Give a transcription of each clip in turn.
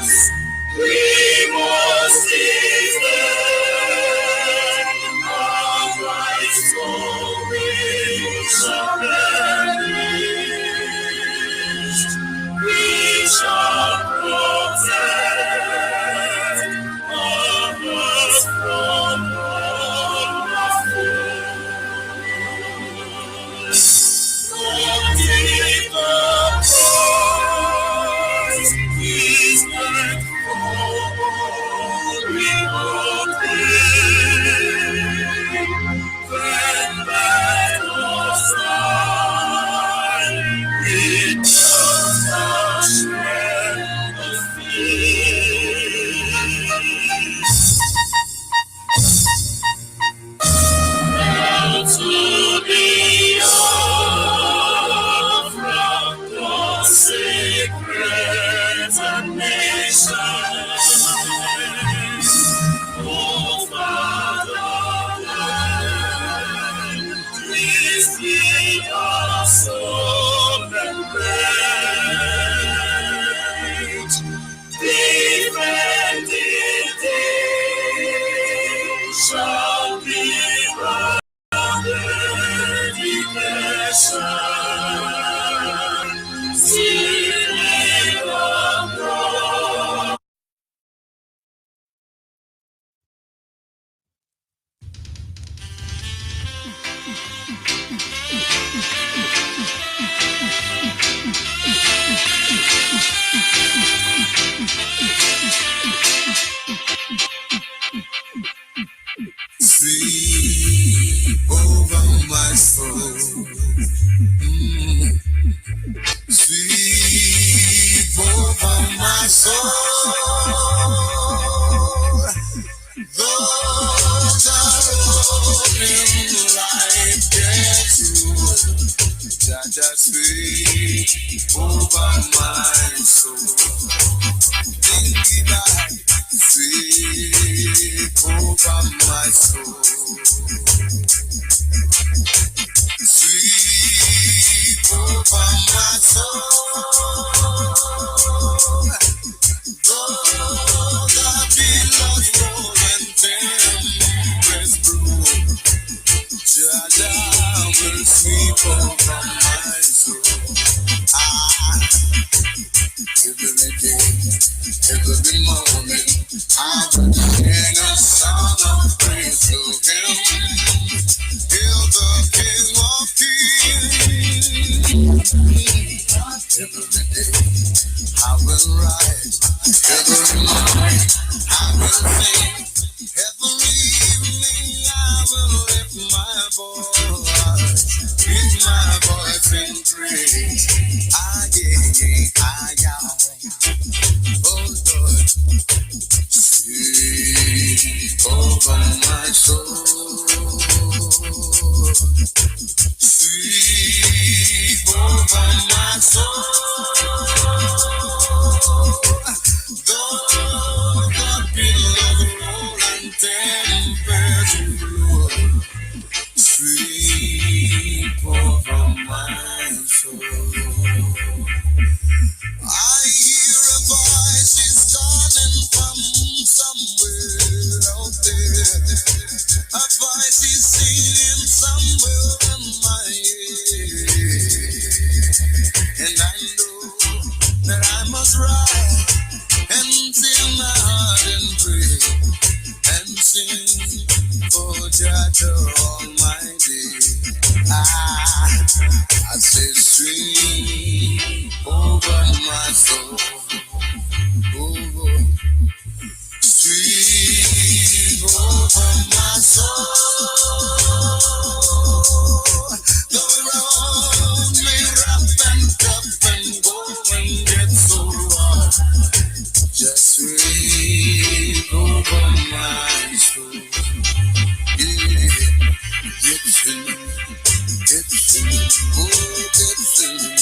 We must defend our rights, for we shall perish. We shall protect others from all foes. Don't give the prize is meant for all we will bring. When battles die, we just a shred of peace. Now to Biafra, God's sacred nation. Oh, Fatherland, please be our soul and great. Defending thee shall be our dedication. Sealing abroad. Sweep over my soul. Sweep over my soul. Those are rolling like death. Jaja, sweep over my soul. Sweep over my soul. Sweep over my soul. Though the billows roll and tempests blow, Jaja will sweep over my soul. Every day, every morning, I will sing a song of praise to Him. Hail the King of Kings. Every day, I will rise. Every morning, I will sing. Every evening, I will lift my voice. Lift my voice in praise. Oh Lord, sweep over my soul. Sweep over my soul. Though the billows roll and tempests blow, sweep over my soul. I hear a voice is calling from somewhere out there. A voice is singing somewhere in my ear. And I know that I must rise and fill my heart and pray and sing for Jah Almighty. I say sweep over my soul. Sweep over my soul. The road may rough and tough and go and get so rough. Just sweep over my soul. Yeah, get to me, get to me, oh, get to me.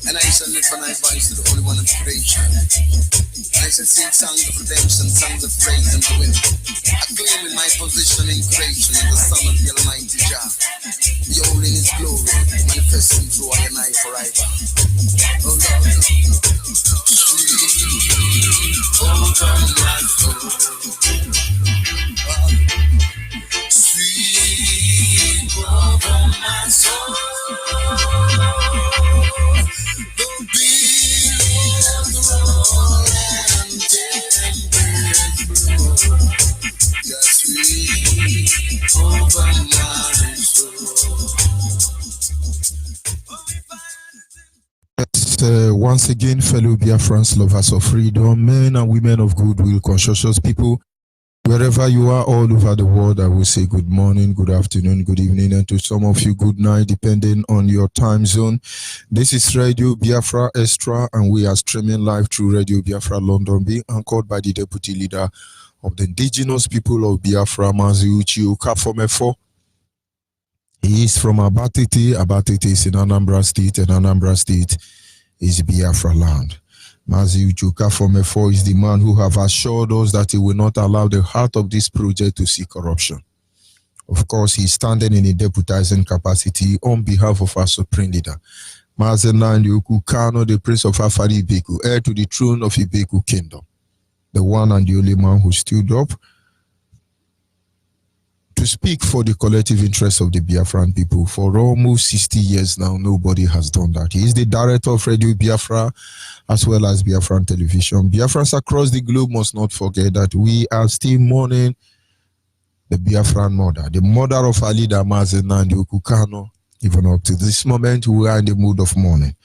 And I shall lift my voice to the only one of creation. I should sing songs of redemption, songs of praise and the winning. I claim in my position in creation in the Son of the Almighty Jah. Beholding His glory, manifesting through I and I forever. Oh Lord, hold on my soul. Sweet hold on my soul. Don't be on the road and just sweet hold on my soul. Once again, fellow Biafrans, lovers of freedom, men and women of goodwill, conscientious people, wherever you are all over the world, I will say good morning, good afternoon, good evening, and to some of you, good night, depending on your time zone. This is Radio Biafra Extra, and we are streaming live through Radio Biafra London, being anchored by the Deputy Leader of the Indigenous People of Biafra, Mazi Uche Okafor. He is from Abatete. Abatete is in Anambra State, and Anambra State is Biafra land. Mazi Uche Okafor is the man who have assured us that he will not allow the heart of this project to see corruption. Of course, he is standing in a deputizing capacity on behalf of our supreme leader, Mazi Nnamdi Kanu, the Prince of Afari Ibeku, heir to the throne of Ibeku Kingdom, the one and the only man who stood up to speak for the collective interests of the Biafran people. For almost 60 years now, nobody has done that. He is the director of Radio Biafra as well as Biafran Television. Biafrans across the globe must not forget that we are still mourning the Biafran mother, the mother of our leader, Mazi Nnamdi Kanu. Even up to this moment, we are in the mood of mourning.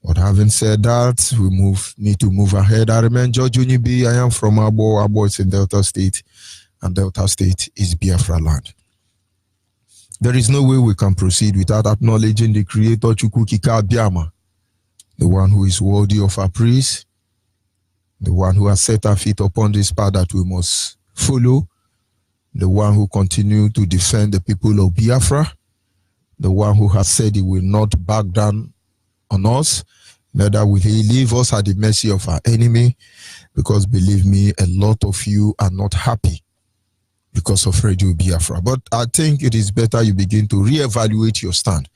But having said that, we need to move ahead. I remain George Onyibe. I am from Abo. Abo is in Delta State, and Delta State is Biafra land. There is no way we can proceed without acknowledging the Creator Chukwukika Biama, the one who is worthy of our praise, the one who has set our feet upon this path that we must follow, the one who continues to defend the people of Biafra, the one who has said he will not back down on us, neither will he leave us at the mercy of our enemy, because believe me, a lot of you are not happy because of Radio Biafra. But I think it is better you begin to reevaluate your stand,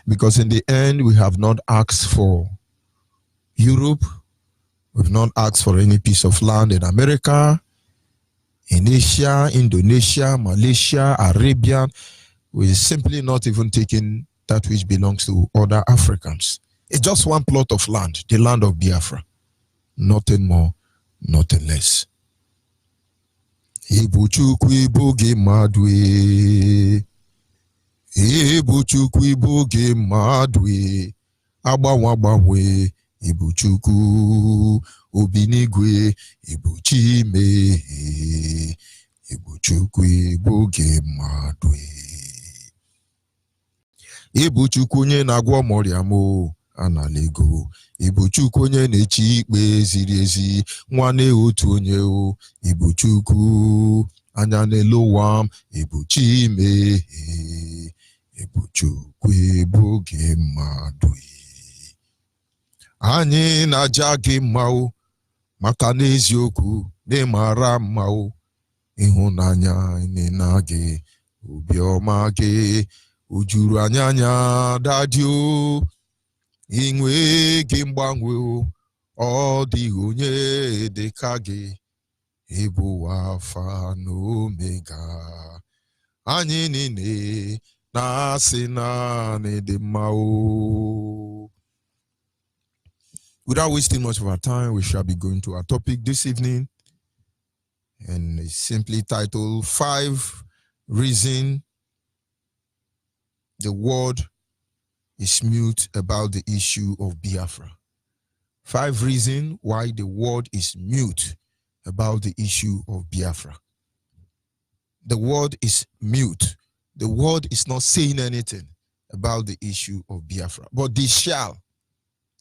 because in the end, we have not asked for Europe, we've not asked for any piece of land in America, in Asia, Indonesia, Malaysia, Arabian. We're simply not even taking that which belongs to other Africans. It's just one plot of land, the land of Biafra. Nothing more, nothing less. Ibuchukwu iboge madwe, Ibuchukwu iboge madwe, agbanwe, Ibuchukwu obinigwe, Ibuchime, Ibuchukwu iboge madwe. Ibuchukwu onye na-agwọ ọrịa m analego, Ibuchukwu onye na-echi ikpe ziri ezi, nwanne otu onye o, Ibuchukwu anya n'elu ụwa m, Ibuchime, Ibuchukwu ebuge mmadụ. Anyị na-aja gị mma o, maka n'eziokwu na-emara mma o, ịhụnanya na gị, obiọma gị ujuru anya dadi o, inwe gị mgbanwe o, ọ dịghị onye dịka gị, ịbụ Alfa na Omega, anyị niile na-asị naanị dị mma o. Without wasting much of our time, we shall be going to our topic this evening, and it's simply titled 5 Reasons the world is mute about the issue of Biafra. 5 reasons why the world is mute about the issue of Biafra. The world is mute. The world is not saying anything about the issue of Biafra. But they shall.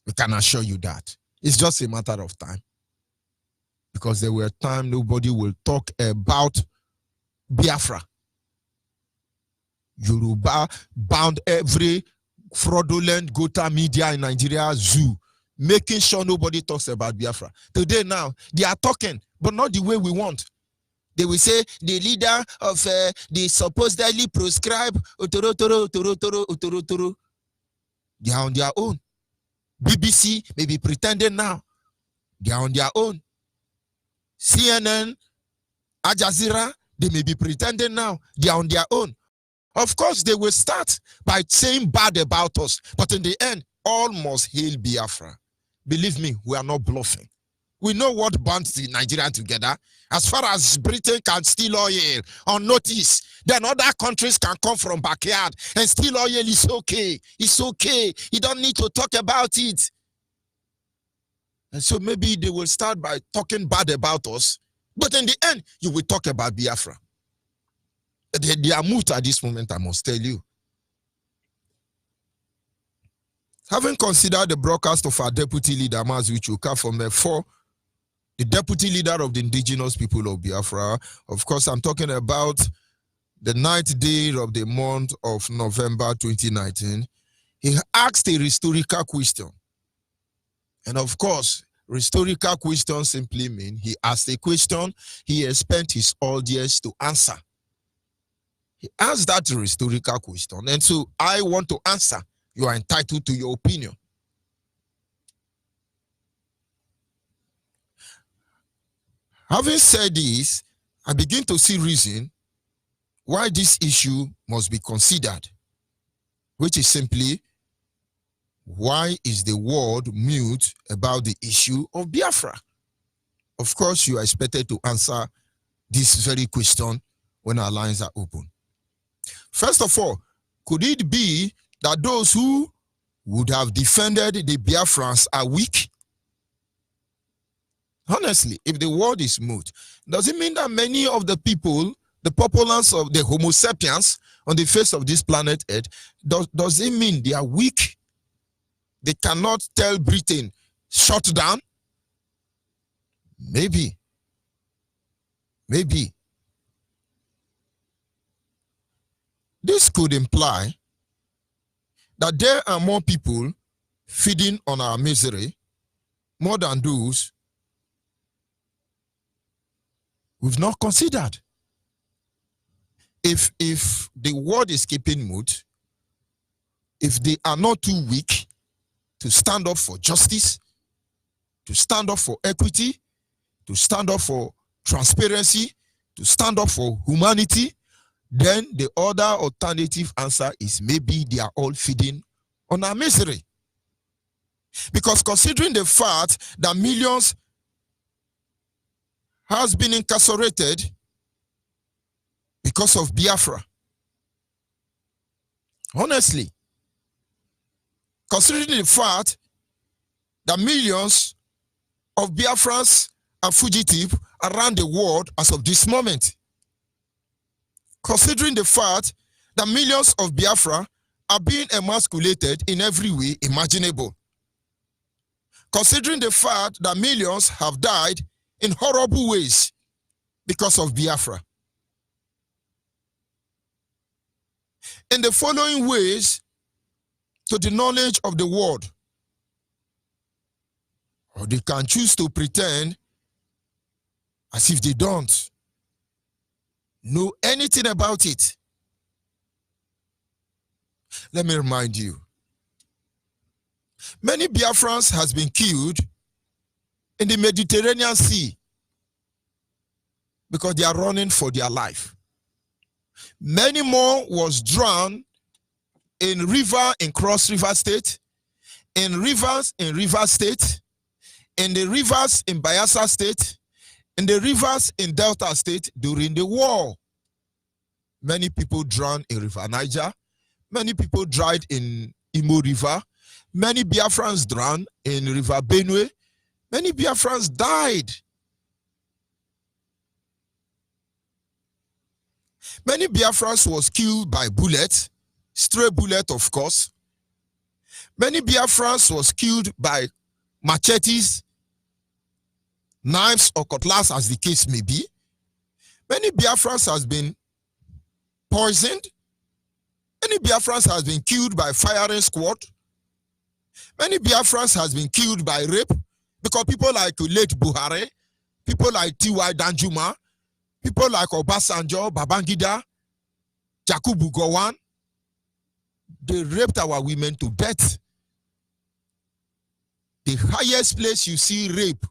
We can assure you that. It's just a matter of time. Because there were times nobody will talk about Biafra. Yoruba bound every fraudulent Gota media in Nigeria zoo making sure nobody talks about Biafra. Today now, they are talking, but not the way we want. They will say the leader of the supposedly proscribed Otoro. They are on their own. BBC may be pretending now. They are on their own. CNN, Al Jazeera, they may be pretending now. They are on their own. Of course, they will start by saying bad about us. But in the end, all must hail Biafra. Believe me, we are not bluffing. We know what bonds the Nigerians together. As far as Britain can steal oil on notice, then other countries can come from backyard and steal oil. Is okay. It's okay. You don't need to talk about it. And so maybe they will start by talking bad about us. But in the end, you will talk about Biafra. They are moot at this moment, I must tell you. Having considered the broadcast of our deputy leader, Mazi Chuka, from for the deputy leader of the indigenous people of Biafra, of course, I'm talking about the 9th day of the month of November 2019, he asked a rhetorical question. And of course, rhetorical question simply means he asked a question, he expects his audience to answer. He asked that rhetorical question, and so I want to answer. You are entitled to your opinion. Having said this, I begin to see reason why this issue must be considered, which is simply, why is the world mute about the issue of Biafra? Of course, you are expected to answer this very question when our lines are open. First of all, could it be that those who would have defended the Biafrans are weak? Honestly, if the world is mute, does it mean that many of the people, the populace of the Homo sapiens on the face of this planet Earth, does it mean they are weak? They cannot tell Britain, shut down? Maybe. Maybe. This could imply that there are more people feeding on our misery, more than those we've not considered. If the world is keeping mute, if they are not too weak to stand up for justice, to stand up for equity, to stand up for transparency, to stand up for humanity, then the other alternative answer is maybe they are all feeding on our misery. Because considering the fact that millions has been incarcerated because of Biafra, honestly, considering the fact that millions of Biafrans are fugitives around the world as of this moment, considering the fact that millions of Biafra are being emasculated in every way imaginable, considering the fact that millions have died in horrible ways because of Biafra. In the following ways, to the knowledge of the world, or they can choose to pretend as if they don't know anything about it. Let me remind you, many Biafrans has been killed in the Mediterranean Sea because they are running for their life. Many more was drowned in river in Cross River State, in rivers in River State, in the rivers in Bayelsa State, in the rivers in Delta State during the war. Many people drowned in River Niger. Many people died in Imo River. Many Biafrans drowned in River Benue. Many Biafrans died. Many Biafrans was killed by bullets, stray bullet, of course. Many Biafrans was killed by machetes, knives, or cutlass, as the case may be. Many Biafrans has been poisoned. Many Biafrans has been killed by firing squad. Many Biafrans has been killed by rape because people like late Buhari, people like T.Y. Danjuma, people like Obasanjo, Babangida, Jakubu Gowon, they raped our women to death. The highest place you see rape,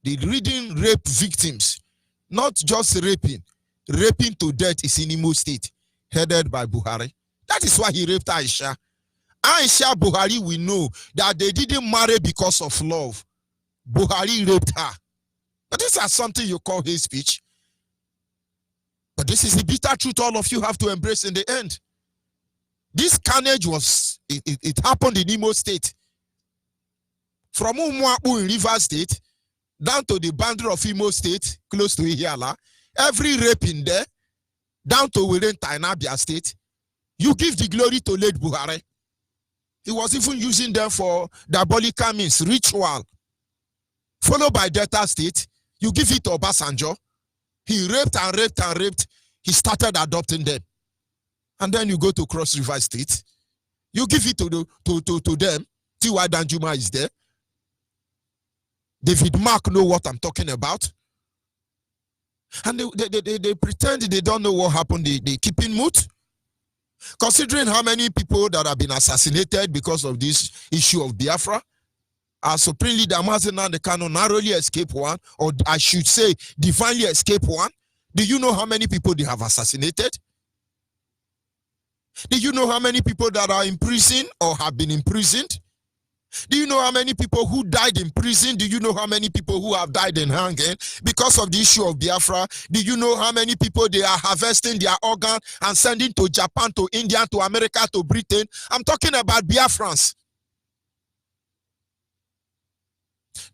the leading rape victims, not just raping to death is in Imo State, headed by Buhari. That is why he raped Aisha. Aisha Buhari, we know that they didn't marry because of love. Buhari raped her. But this is something you call hate speech. But this is the bitter truth all of you have to embrace in the end. This carnage it happened in Imo State. From Umuapu in Rivers State down to the boundary of Imo State, close to Ihiala, every rape in there, down to within Tainabia State, you give the glory to late Buhari. He was even using them for diabolical means, ritual. Followed by Delta State, you give it to Obasanjo. He raped and raped and raped. He started adopting them. And then you go to Cross River State. You give it to them. T.Y. Danjuma is there. David Mark know what I'm talking about. And they pretend they don't know what happened. They keep in mute. Considering how many people that have been assassinated because of this issue of Biafra, our Supreme Leader Mazen Kanu narrowly escaped one, or I should say divinely escaped one. Do you know how many people they have assassinated? Do you know how many people that are in prison or have been imprisoned? Do you know how many people who died in prison? Do you know how many people who have died in hanging because of the issue of Biafra? Do you know how many people they are harvesting their organ and sending to Japan, to India, to America, to Britain? I'm talking about Biafrans.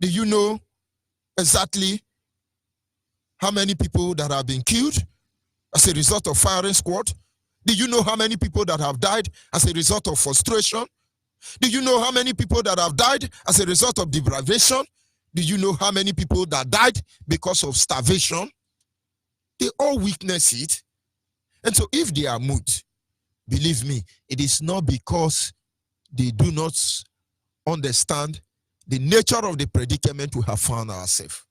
Do you know exactly how many people that have been killed as a result of firing squad? Do you know how many people that have died as a result of frustration? Do you know how many people that have died as a result of deprivation? Do you know how many people that died because of starvation? They all witness it. And so if they are mute, believe me, it is not because they do not understand the nature of the predicament we have found ourselves.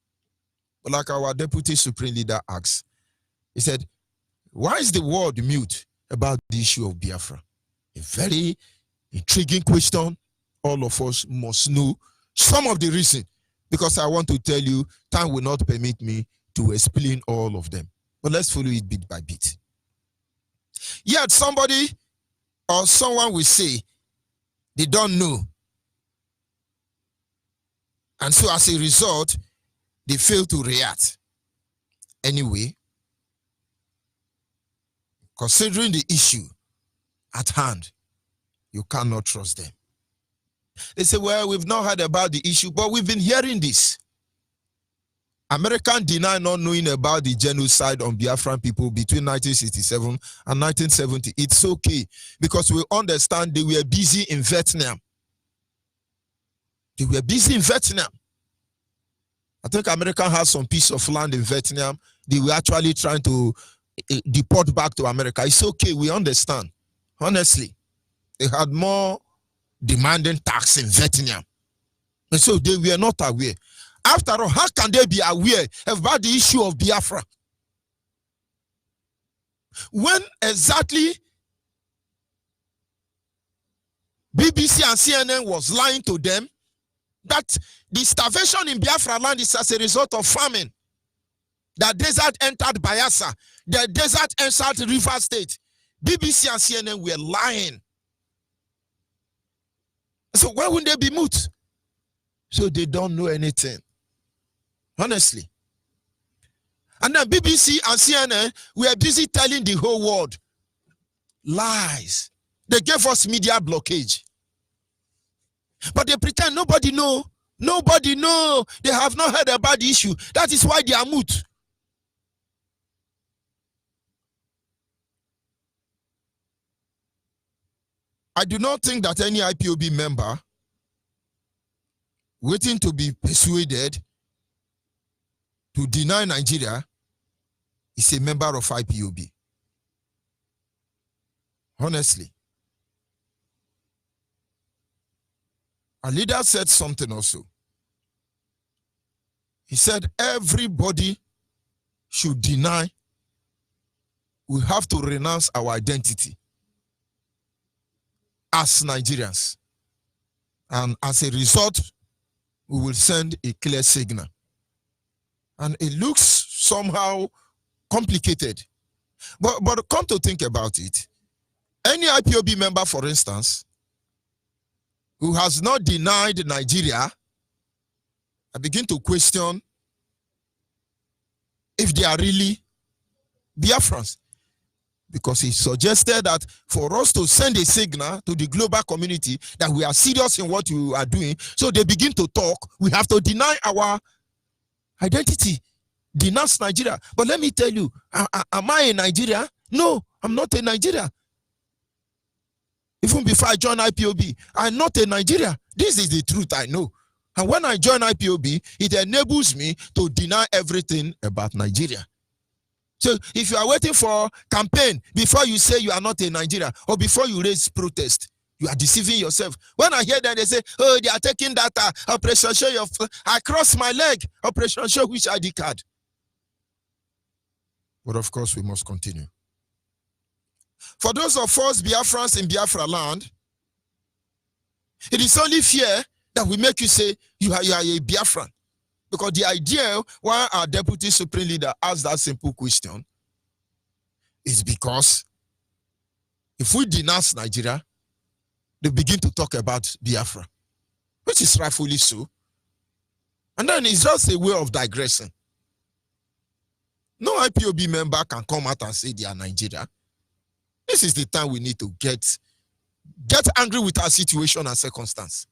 But like our Deputy Supreme Leader asked, he said, why is the world mute about the issue of Biafra? A very intriguing question. All of us must know some of the reason, because I want to tell you, time will not permit me to explain all of them. But let's follow it bit by bit. Yet somebody or someone will say they don't know. And so as a result, they fail to react. Anyway, considering the issue at hand, you cannot trust them. They say, well, we've not heard about the issue, but we've been hearing this. Americans deny not knowing about the genocide on Biafran people between 1967 and 1970. It's okay, because we understand they were busy in Vietnam. They were busy in Vietnam. I think America has some piece of land in Vietnam. They were actually trying to deport back to America. It's okay, we understand. Honestly, they had more demanding tax in Vietnam. And so they were not aware. After all, how can they be aware about the issue of Biafra? When exactly BBC and CNN was lying to them that the starvation in Biafra land is as a result of famine. The desert entered Bayelsa. The desert entered River State. BBC and CNN were lying. So why wouldn't they be mute? So they don't know anything. Honestly. And then BBC and CNN were busy telling the whole world lies. They gave us media blockage. But they pretend nobody know. Nobody know. They have not heard about the issue. That is why they are mute. I do not think that any IPOB member waiting to be persuaded to deny Nigeria is a member of IPOB. Honestly. Our leader said something also. He said everybody should deny. We have to renounce our identity as Nigerians. And as a result, we will send a clear signal. And it looks somehow complicated. But come to think about it, any IPOB member, for instance, who has not denied Nigeria, I begin to question if they are really Biafrans. Because he suggested that for us to send a signal to the global community that we are serious in what we are doing, so they begin to talk, we have to deny our identity, denounce Nigeria. But let me tell you, am I a Nigeria? No, I'm not a Nigeria. Even before I joined IPOB, I'm not a Nigeria. This is the truth I know. And when I join IPOB, it enables me to deny everything about Nigeria. So if you are waiting for campaign before you say you are not a Nigeria, or before you raise protest, you are deceiving yourself. When I hear that, they say, oh, they are taking data, Operation Show Your... I cross my leg, Operation Show which ID card. But of course, we must continue. For those of us Biafrans in Biafra land, it is only fear that will make you say you are a Biafran. Because the idea why our deputy supreme leader asked that simple question is because if we denounce Nigeria, they begin to talk about Biafra, which is rightfully so. And then it's just a way of digressing. No IPOB member can come out and say they are Nigeria. This is the time we need to get angry with our situation and circumstance.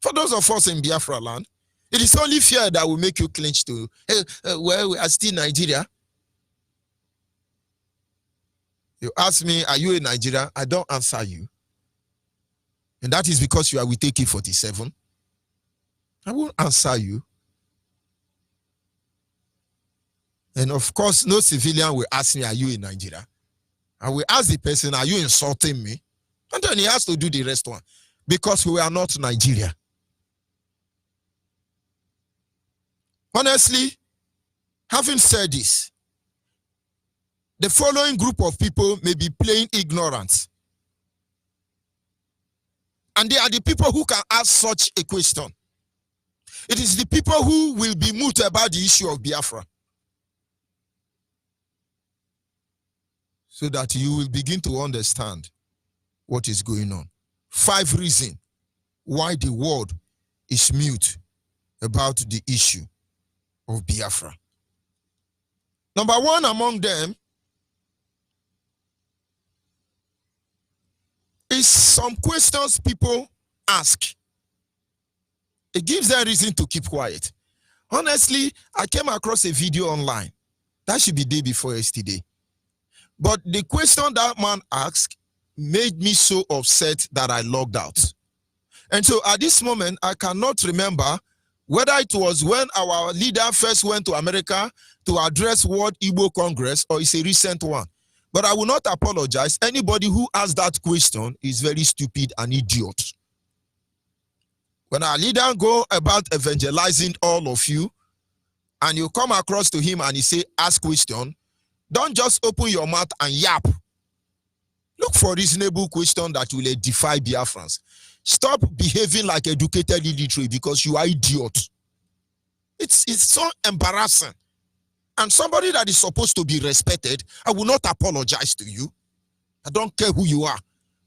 For those of us in Biafra land, it is only fear that will make you clinch to, well, we are still Nigeria. You ask me, are you a Nigeria? I don't answer you. And that is because you are with AK-47. I won't answer you. And of course, no civilian will ask me, are you in Nigeria? I will ask the person, are you insulting me? And then he has to do the rest one. Because we are not Nigeria. Honestly, having said this, the following group of people may be playing ignorance. And they are the people who can ask such a question. It is the people who will be mute about the issue of Biafra. So that you will begin to understand what is going on. 5 reasons why the world is mute about the issue of Biafra. Number 1 among them is some questions people ask. It gives them reason to keep quiet. Honestly, I came across a video online. That should be day before yesterday. But the question that man asked made me so upset that I logged out. And so at this moment, I cannot remember whether it was when our leader first went to America to address World Igbo Congress or it's a recent one. But I will not apologize. Anybody who asks that question is very stupid and idiot. When our leader go about evangelizing all of you, and you come across to him and he say, ask question, don't just open your mouth and yap. Look for reasonable question that will defy Biafrans. Stop behaving like educated illiterate because you are idiot. It's so embarrassing. And somebody that is supposed to be respected, I will not apologize to you. I don't care who you are.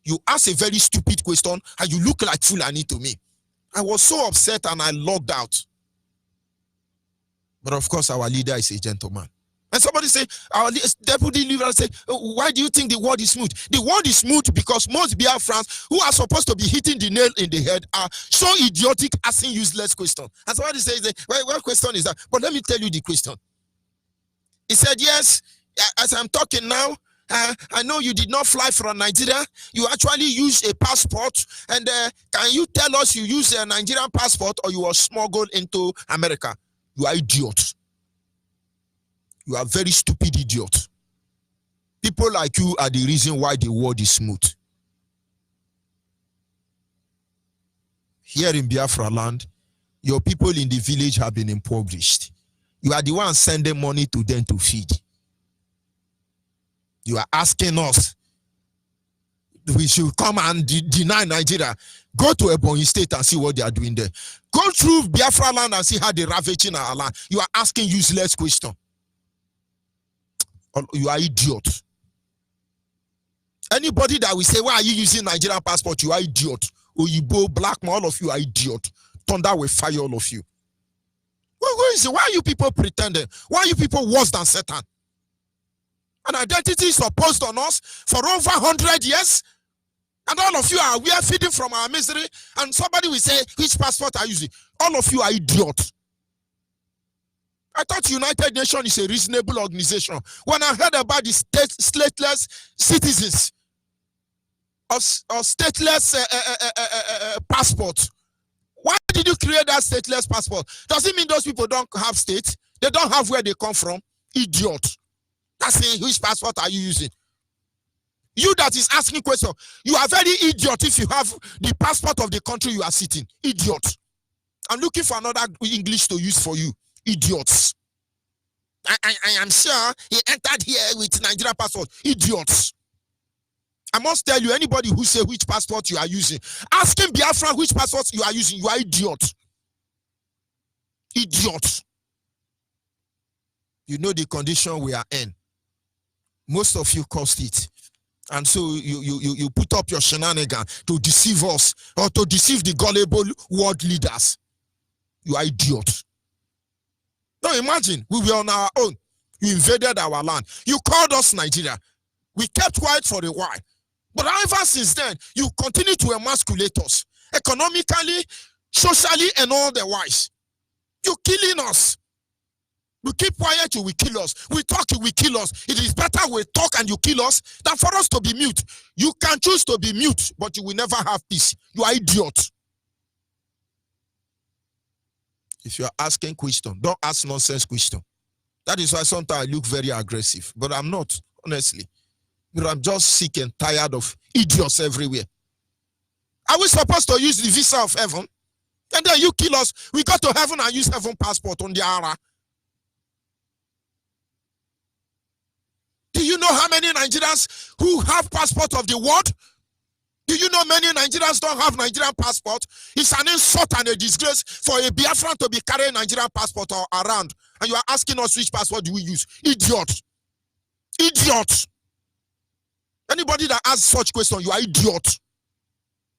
You ask a very stupid question and you look like Fulani to me. I was so upset and I logged out. But of course, our leader is a gentleman. And somebody say, our deputy leader say, oh, why do you think the world is smooth? The world is smooth because most Biafrans who are supposed to be hitting the nail in the head are so idiotic, asking useless questions. And somebody says, well, what question is that? But let me tell you the question. He said, yes, as I'm talking now, I know you did not fly from Nigeria. You actually used a passport. And can you tell us you used a Nigerian passport or you were smuggled into America? You are idiot. You are very stupid idiot. People like you are the reason why the world is smooth. Here in Biafra land, your people in the village have been impoverished. You are the one sending money to them to feed. You are asking us we should come and deny Nigeria. Go to Ebonyi State and see what they are doing there. Go through Biafra land and see how they ravaging our land. You are asking useless questions. You are idiot. Anybody that will say, why are you using Nigerian passport? You are idiot. Oyibo, black man, all of you are idiot. Thunder will fire all of you. Why are you people pretending? Why are you people worse than Satan? An identity is supposed on us for over 100 years. And all of you we are feeding from our misery. And somebody will say, which passport are you using? All of you are idiots. I thought United Nations is a reasonable organization. When I heard about the stateless citizens or stateless passport, why did you create that stateless passport? Does it mean those people don't have state? They don't have where they come from? Idiot. That's saying, which passport are you using? You that is asking question, you are very idiot if you have the passport of the country you are sitting. Idiot. I'm looking for another English to use for you. Idiots. I am sure he entered here with Nigerian passport. Idiots. I must tell you, anybody who say which passport you are using, ask him Biafra which passport you are using. You are idiot. Idiot. You know the condition we are in. Most of you caused it. And so you put up your shenanigan to deceive us or to deceive the gullible world leaders. You are idiot. Now imagine, we were on our own. You invaded our land. You called us Nigeria. We kept quiet for a while. But ever since then, you continue to emasculate us. Economically, socially, and all the wise. You're killing us. We keep quiet, you will kill us. We talk, you will kill us. It is better we talk and you kill us than for us to be mute. You can choose to be mute, but you will never have peace. You are idiot. If you are asking questions, don't ask nonsense questions. That is why sometimes I look very aggressive, but I'm not, honestly. But I'm just sick and tired of idiots everywhere. Are we supposed to use the visa of heaven? And then you kill us. We go to heaven and use heaven passport on the ara. Do you know how many Nigerians who have passport of the world? Do you know many Nigerians don't have Nigerian passport? It's an insult and a disgrace for a Biafran to be carrying Nigerian passport around. And you are asking us which passport do we use? Idiot. Idiot. Anybody that asks such question, you are idiot.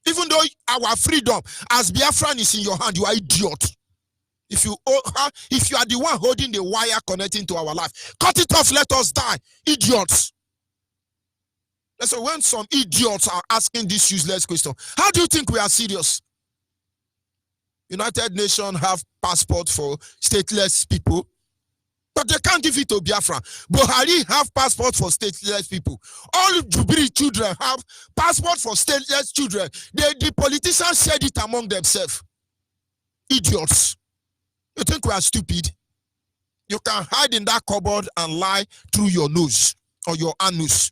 Even though our freedom as Biafran is in your hand, you are idiot. If you are the one holding the wire connecting to our life, cut it off, let us die. Idiots. So when some idiots are asking this useless question, how do you think we are serious? United Nations have passport for stateless people, but they can't give it to Biafra. Buhari have passport for stateless people. All Jubilee children have passport for stateless children. The politicians shared it among themselves. Idiots. You think we are stupid? You can hide in that cupboard and lie through your nose or your anus,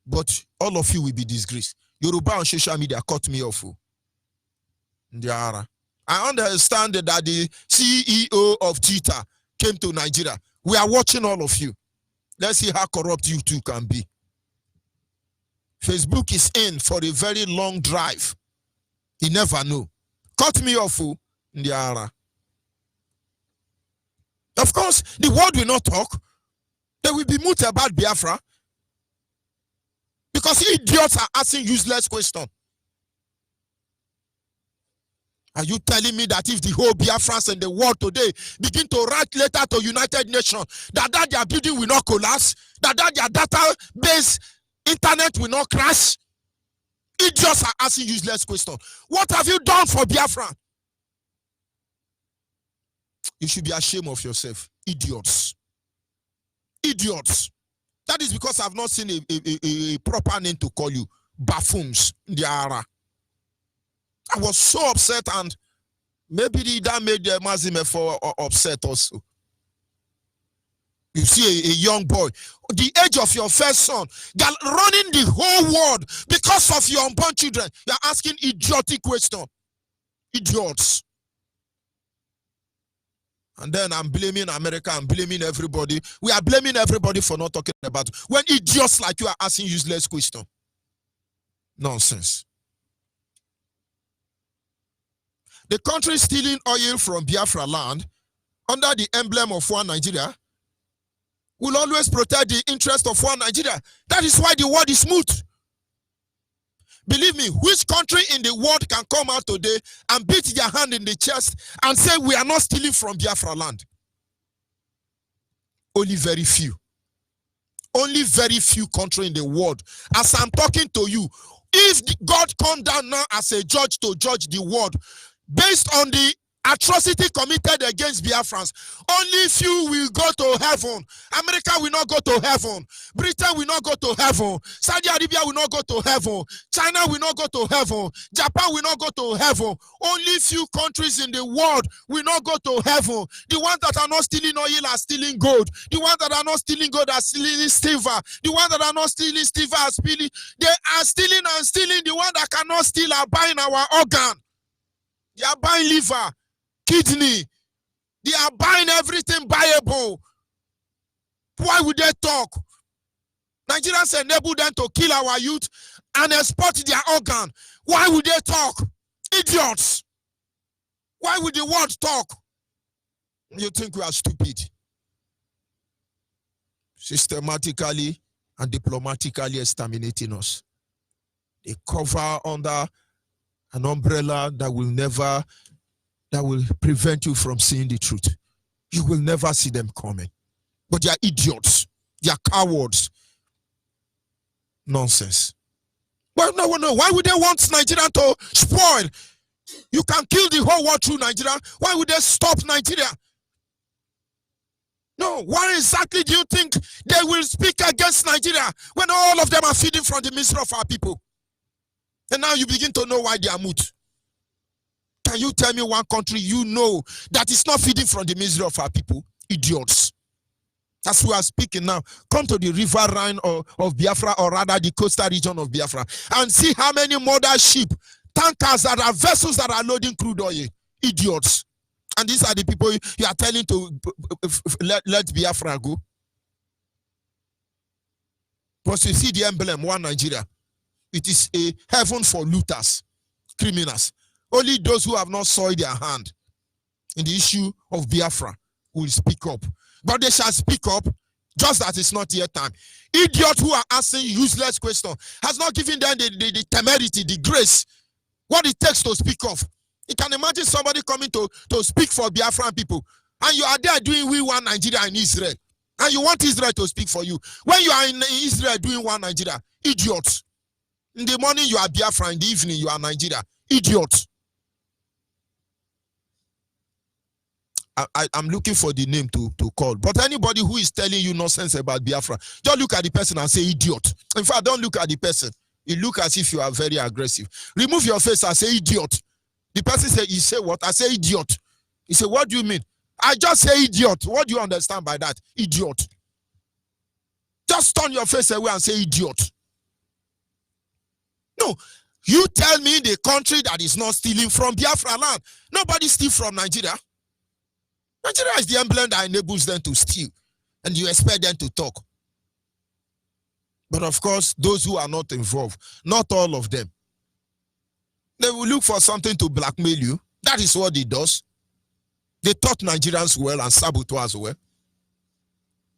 but all of you will be disgraced. Yoruba on social media cut me off. I understand that the CEO of Twitter came to Nigeria. We are watching all of you. Let's see how corrupt you two can be. Facebook is in for a very long drive. You never know. Cut me off. Of course, the world will not talk. They will be mute about Biafra. Because idiots are asking useless questions. Are you telling me that if the whole Biafrans in the world today begin to write letter to United Nations, that their building will not collapse, that their database internet will not crash? Idiots are asking useless questions. What have you done for Biafra? You should be ashamed of yourself. Idiots. Idiots. That is because I've not seen a proper name to call you. Buffoons. I was so upset, and maybe that made the Mazime for upset also. You see a young boy, the age of your first son, running the whole world because of your unborn children. You're asking idiotic questions. Idiots. And then I'm blaming America, I'm blaming everybody. We are blaming everybody for not talking about it. When idiots like you are asking useless questions. Nonsense. The country stealing oil from Biafra land under the emblem of one Nigeria will always protect the interest of one Nigeria. That is why the world is smooth. Believe me, which country in the world can come out today and beat their hand in the chest and say we are not stealing from Biafra land? Only very few. Only very few countries in the world. As I'm talking to you, if God come down now as a judge to judge the world, based on the atrocity committed against Biafrans, only few will go to heaven. America will not go to heaven. Britain will not go to heaven. Saudi Arabia will not go to heaven. China will not go to heaven. Japan will not go to heaven. Only few countries in the world will not go to heaven. The ones that are not stealing oil are stealing gold. The ones that are not stealing gold are stealing silver. The ones that are not stealing silver are stealing. They are stealing and stealing. The ones that cannot steal are buying our organ. They are buying liver, kidney. They are buying everything buyable. Why would they talk? Nigerians enable them to kill our youth and export their organ. Why would they talk? Idiots. Why would the world talk? You think we are stupid? Systematically and diplomatically exterminating us. They cover under an umbrella that will prevent you from seeing the truth. You will never see them coming. But they are idiots. They are cowards. Nonsense. Well, no. Why would they want Nigeria to spoil? You can kill the whole world through Nigeria. Why would they stop Nigeria? No, why exactly do you think they will speak against Nigeria when all of them are feeding from the misery of our people? And now you begin to know why they are mute. Can you tell me one country you know that is not feeding from the misery of our people? Idiots. As we are speaking now, come to the river Rhine of Biafra, or rather the coastal region of Biafra, and see how many mother ship, tankers that are vessels that are loading crude oil. Idiots. And these are the people you are telling to let Biafra go. But you see the emblem, one Nigeria. It is a heaven for looters, criminals. Only those who have not soiled their hand in the issue of Biafra will speak up. But they shall speak up, just that it's not yet time. Idiots who are asking useless questions has not given them the temerity, the grace, what it takes to speak up. You can imagine somebody coming to speak for Biafran people, and you are there doing we want Nigeria in Israel, and you want Israel to speak for you. When you are in Israel doing one Nigeria, idiots. In the morning you are Biafra, in the evening you are Nigeria. Idiots. I'm looking for the name to call. But anybody who is telling you nonsense about Biafra, just look at the person and say idiot. In fact, don't look at the person. You look as if you are very aggressive. Remove your face and say idiot. The person say, you say what? I say idiot. He say, what do you mean? I just say idiot. What do you understand by that? Idiot. Just turn your face away and say idiot. No, you tell me the country that is not stealing from Biafra land. Nobody steals from Nigeria. Nigeria is the emblem that enables them to steal, and you expect them to talk. But of course, those who are not involved, not all of them, they will look for something to blackmail you. That is what it does. They taught Nigerians well and saboteurs well.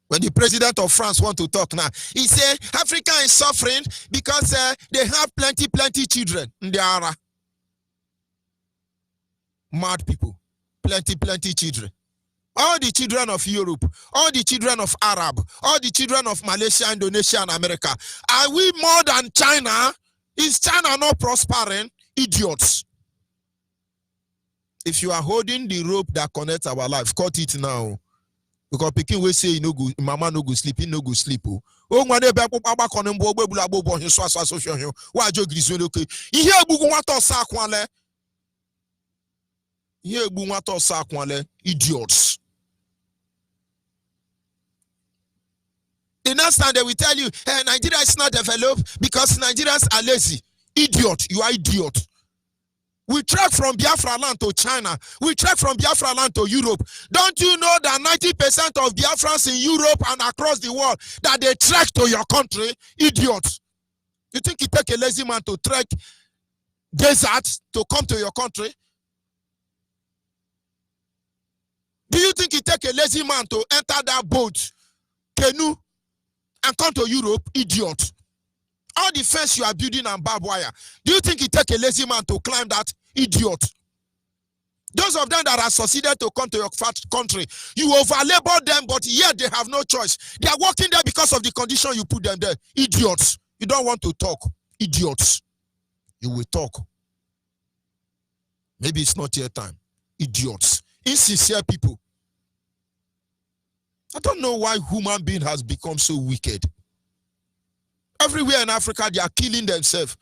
When the president of France wants to talk now, he said Africa is suffering because they have plenty children. They are mad people. Plenty children. All the children of Europe, all the children of Arab, all the children of Malaysia, Indonesia, and America. Are we more than China? Is China not prospering? Idiots. If you are holding the rope that connects our life, cut it now. Because Pekin will say, no go, mama no go sleep, he no go sleep. Oh, when they back up on him, why you grizzly? Okay, here idiots. The next time they will tell you, hey, Nigeria is not developed because Nigerians are lazy. Idiot, you are idiot. We trek from Biafra land to China. We trek from Biafra land to Europe. Don't you know that 90% of Biafrans in Europe and across the world, that they trek to your country? Idiots. You think it take a lazy man to trek deserts to come to your country? Do you think it take a lazy man to enter that boat, canoe, and come to Europe? Idiot. All the fence you are building and barbed wire, do you think it take a lazy man to climb that? Idiot. Those of them that are succeeded to come to your country, you over-labor them, but yet they have no choice. They are working there because of the condition you put them there. Idiots. You don't want to talk. Idiots. You will talk. Maybe it's not your time. Idiots. Insincere people. I don't know why human being has become so wicked. Everywhere in Africa, they are killing themselves.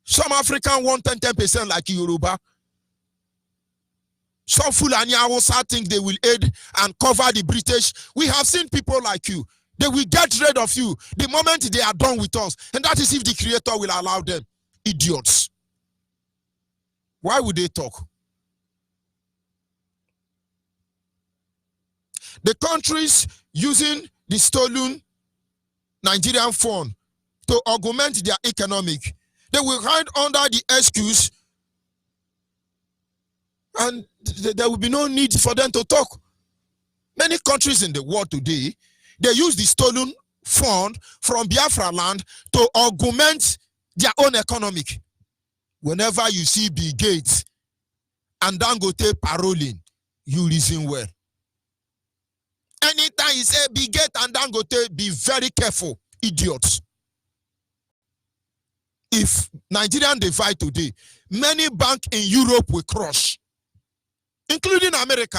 Some African want 10% like Yoruba. Some Fulani Hausa think they will aid and cover the British. We have seen people like you. They will get rid of you the moment they are done with us. And that is if the Creator will allow them. Idiots. Why would they talk? The countries using the stolen Nigerian fund to augment their economic, they will hide under the excuse, and there will be no need for them to talk. Many countries in the world today, they use the stolen fund from Biafra land to augment their own economic. Whenever you see Bill Gates and Dangote paroling, you reason well. Anytime you say Bill Gates and Dangote, be very careful, idiots. If Nigerian divide today, many banks in Europe will crush, including America,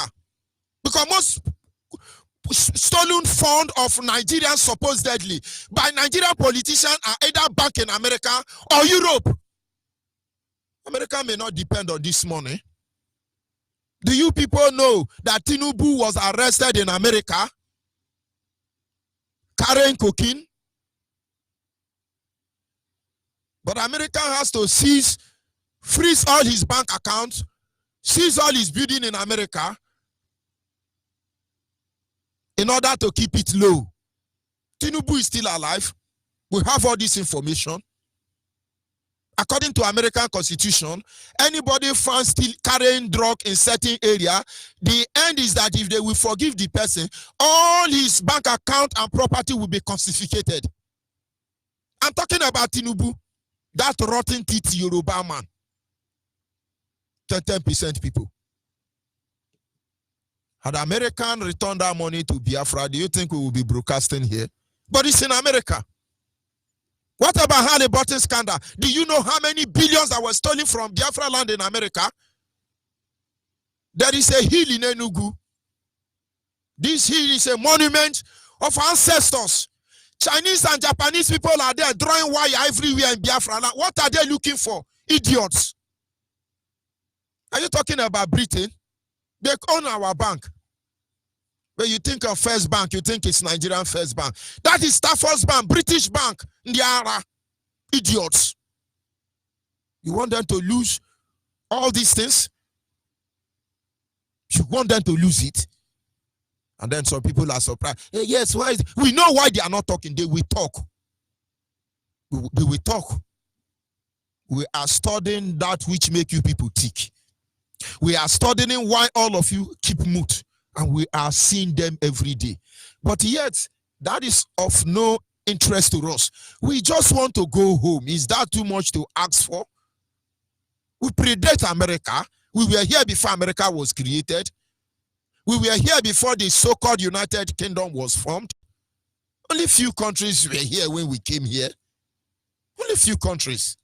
because most stolen fund of Nigerians supposedly by Nigerian politicians are either bank in America or Europe. America may not depend on this money. Do you people know that Tinubu was arrested in America carrying cocaine? But America has to freeze all his bank accounts, seize all his building in America in order to keep it low. Tinubu is still alive. We have all this information. According to American Constitution, anybody found still carrying drug in certain area, the end is that if they will forgive the person, all his bank account and property will be confiscated. I'm talking about Tinubu, that rotten teeth Yoruba man. 10% people. Had American returned that money to Biafra, do you think we will be broadcasting here? But it's in America. What about Halliburton scandal? Do you know how many billions that were stolen from Biafra land in America? There is a hill in Enugu. This hill is a monument of ancestors. Chinese and Japanese people are there drawing wire everywhere in Biafra land. What are they looking for? Idiots. Are you talking about Britain? They own our bank. When you think of First Bank, you think it's Nigerian First Bank. That is Stafford's Bank, British Bank. Ndiara. Idiots. You want them to lose all these things? You want them to lose it? And then some people are surprised. Hey, yes, why? We know why they are not talking. They will talk. They will talk. We are studying that which make you people tick. We are studying why all of you keep mute. And we are seeing them every day. But yet, that is of no interest to us. We just want to go home. Is that too much to ask for? We predate America. We were here before America was created. We were here before the so-called United Kingdom was formed. Only few countries were here when we came here. Only few countries.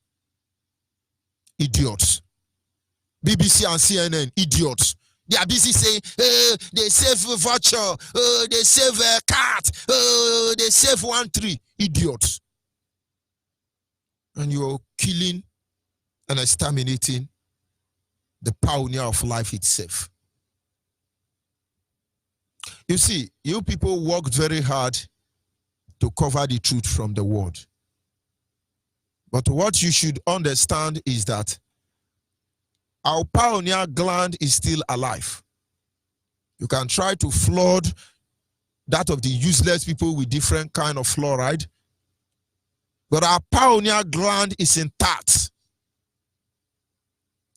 Idiots. BBC and CNN, idiots. They are busy saying, they save vulture, they save a cat, they save 1 tree. Idiots. And you're killing and exterminating the pioneer of life itself. You see, you people worked very hard to cover the truth from the world. But what you should understand is that Our pineal gland is still alive. You can try to flood that of the useless people with different kind of fluoride, but our pineal gland is intact.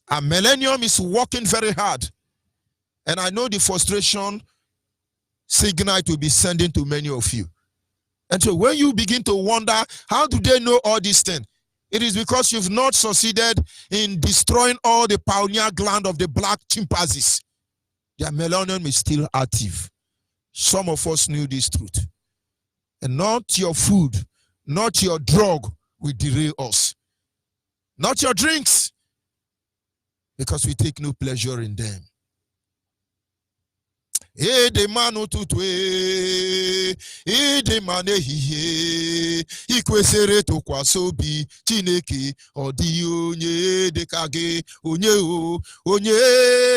Our millennium is working very hard, and I know the frustration signal it will be sending to many of you. And so when you begin to wonder, how do they know all these things? It is because you've not succeeded in destroying all the pineal gland of the black chimpanzees. Their millennium is still active. Some of us knew this truth. And not your food, not your drug will derail us. Not your drinks, because we take no pleasure in them. De manu tutwe, de manehihe, ikwesere to kwasobi, chineke, odi onye de kage, onye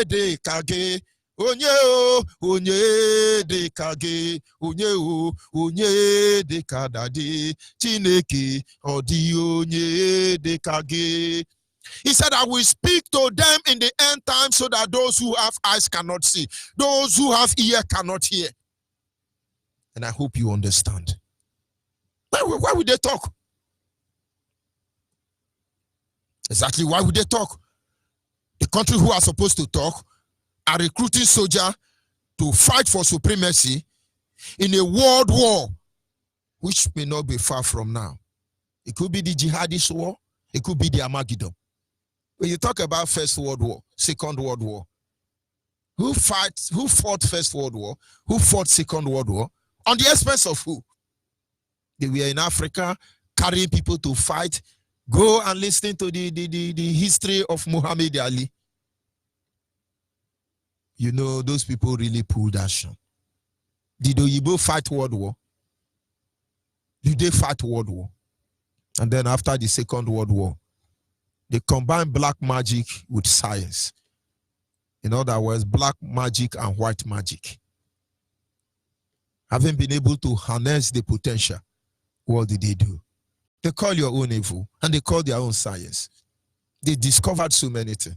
de kage, onye de kage, onye de kadade, chineke, odi onye de kage. He said, I will speak to them in the end time so that those who have eyes cannot see, those who have ear cannot hear. And I hope you understand. Why would they talk? Exactly, why would they talk? The country who are supposed to talk are recruiting soldiers to fight for supremacy in a world war, which may not be far from now. It could be the jihadist war, it could be the Armageddon. When you talk about First World War, Second World War, who fought First World War? Who fought Second World War? On the expense of who? They were in Africa carrying people to fight. Go and listen to the history of Muhammad Ali. You know, those people really pulled action. Did Onyibe fight World War? Did they fight World War? And then after the Second World War, they combined black magic with science. In other words, black magic and white magic. Having been able to harness the potential, what did they do? They call your own evil, and they call their own science. They discovered so many things.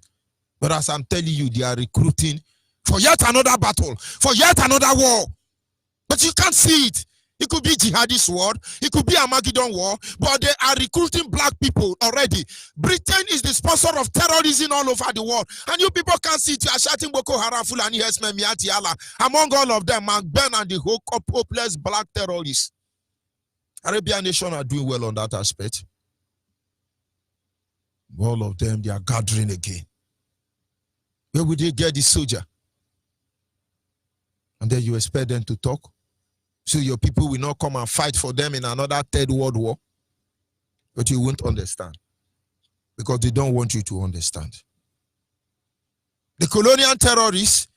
But as I'm telling you, they are recruiting for yet another battle, for yet another war. But you can't see it. It could be jihadist war, it could be Armageddon war, but they are recruiting black people already. Britain is the sponsor of terrorism all over the world. And you people can't see it. You are shouting Boko Haram, Fulani, Hesme, Miati, Allah. Among all of them, Mark Ben and the whole hopeless black terrorists. Arabian nations are doing well on that aspect. All of them, they are gathering again. Where would they get the soldier? And then you expect them to talk? So your people will not come and fight for them in another third world war. But you won't understand. Because they don't want you to understand. The colonial terrorists,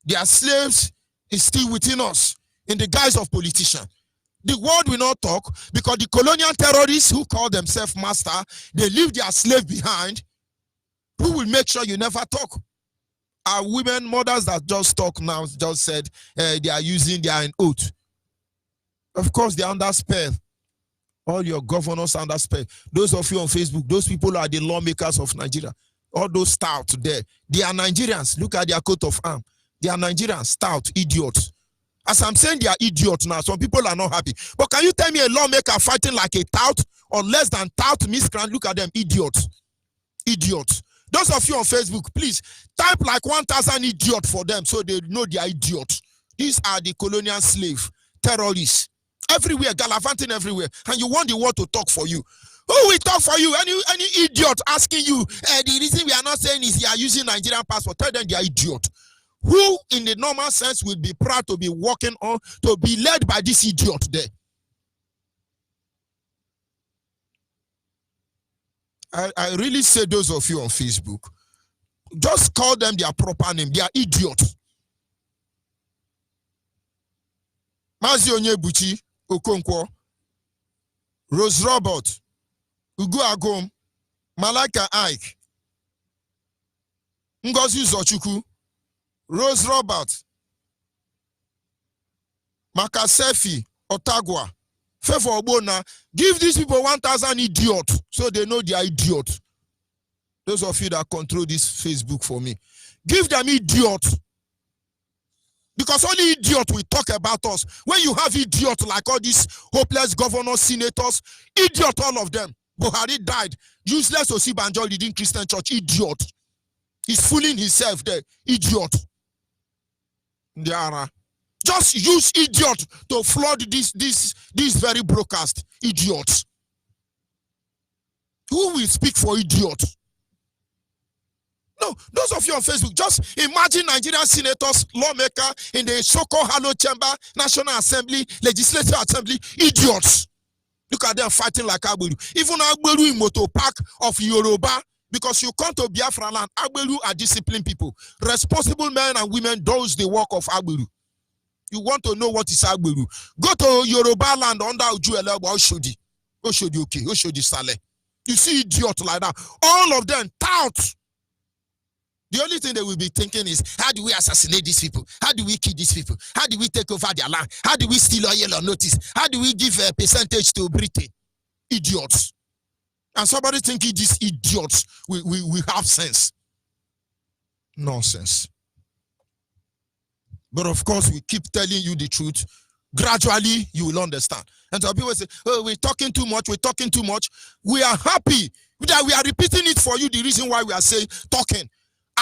their slaves is still within us in the guise of politicians. The world will not talk because the colonial terrorists who call themselves master, they leave their slave behind, who will make sure you never talk. Our women, mothers that just talk now, just said they are in oath. Of course, they are under spell. All your governors are under spell. Those of you on Facebook, those people are the lawmakers of Nigeria. All those stout there, they are Nigerians. Look at their coat of arms. They are Nigerians, stout, idiots. As I'm saying, they are idiots now. Some people are not happy. But can you tell me a lawmaker fighting like a tout or less than tout miscreant? Look at them, idiots. Idiots. Those of you on Facebook, please type like 1,000 idiots for them so they know they are idiots. These are the colonial slave terrorists. Everywhere, gallivanting everywhere. And you want the world to talk for you. Who will talk for you? Any idiot asking you, the reason we are not saying is you are using Nigerian passport. Tell them they are idiot. Who in the normal sense will be proud to be working on, to be led by this idiot there? I really say those of you on Facebook, just call them their proper name. They are idiots. Mazi Onyebuchi Okonkwo, Rose Robert, Ugu Agom, Malaka Ike, Ngozi Zochukwu, Rose Robert, Makasefi Otagwa, Fefo Obona. Give these people 1,000 idiots so they know they are idiots. Those of you that control this Facebook for me, give them idiot. Because only idiot will talk about us. When you have idiot like all these hopeless governors, senators, idiot all of them. Buhari died. Useless Osibanjo leading Christian church, idiot. He's fooling himself there, idiot. Just use idiot to flood this very broadcast, idiot. Who will speak for idiot? No, those of you on Facebook, just imagine Nigerian senators, lawmakers in the so-called Halo Chamber, National Assembly, Legislative Assembly, idiots. Look at them fighting like Agbelu. Even Agbelu in Moto Park of Yoruba, because you come to Biafra land, Agbelu are disciplined people. Responsible men and women does the work of Agbelu. You want to know what is Agbelu? Go to Yoruba land under Ujuele Oshodi. Oshodi, okay, Oshodi Saleh. You see idiot like that. All of them tout. The only thing they will be thinking is, how do we assassinate these people? How do we kill these people? How do we take over their land? How do we steal oil or notice? How do we give a percentage to Britain? Idiots. And somebody thinking these idiots we have sense. Nonsense. But of course, we keep telling you the truth. Gradually, you will understand. And some people say, oh, we're talking too much, we're talking too much. We are happy that we are repeating it for you, the reason why we are saying talking.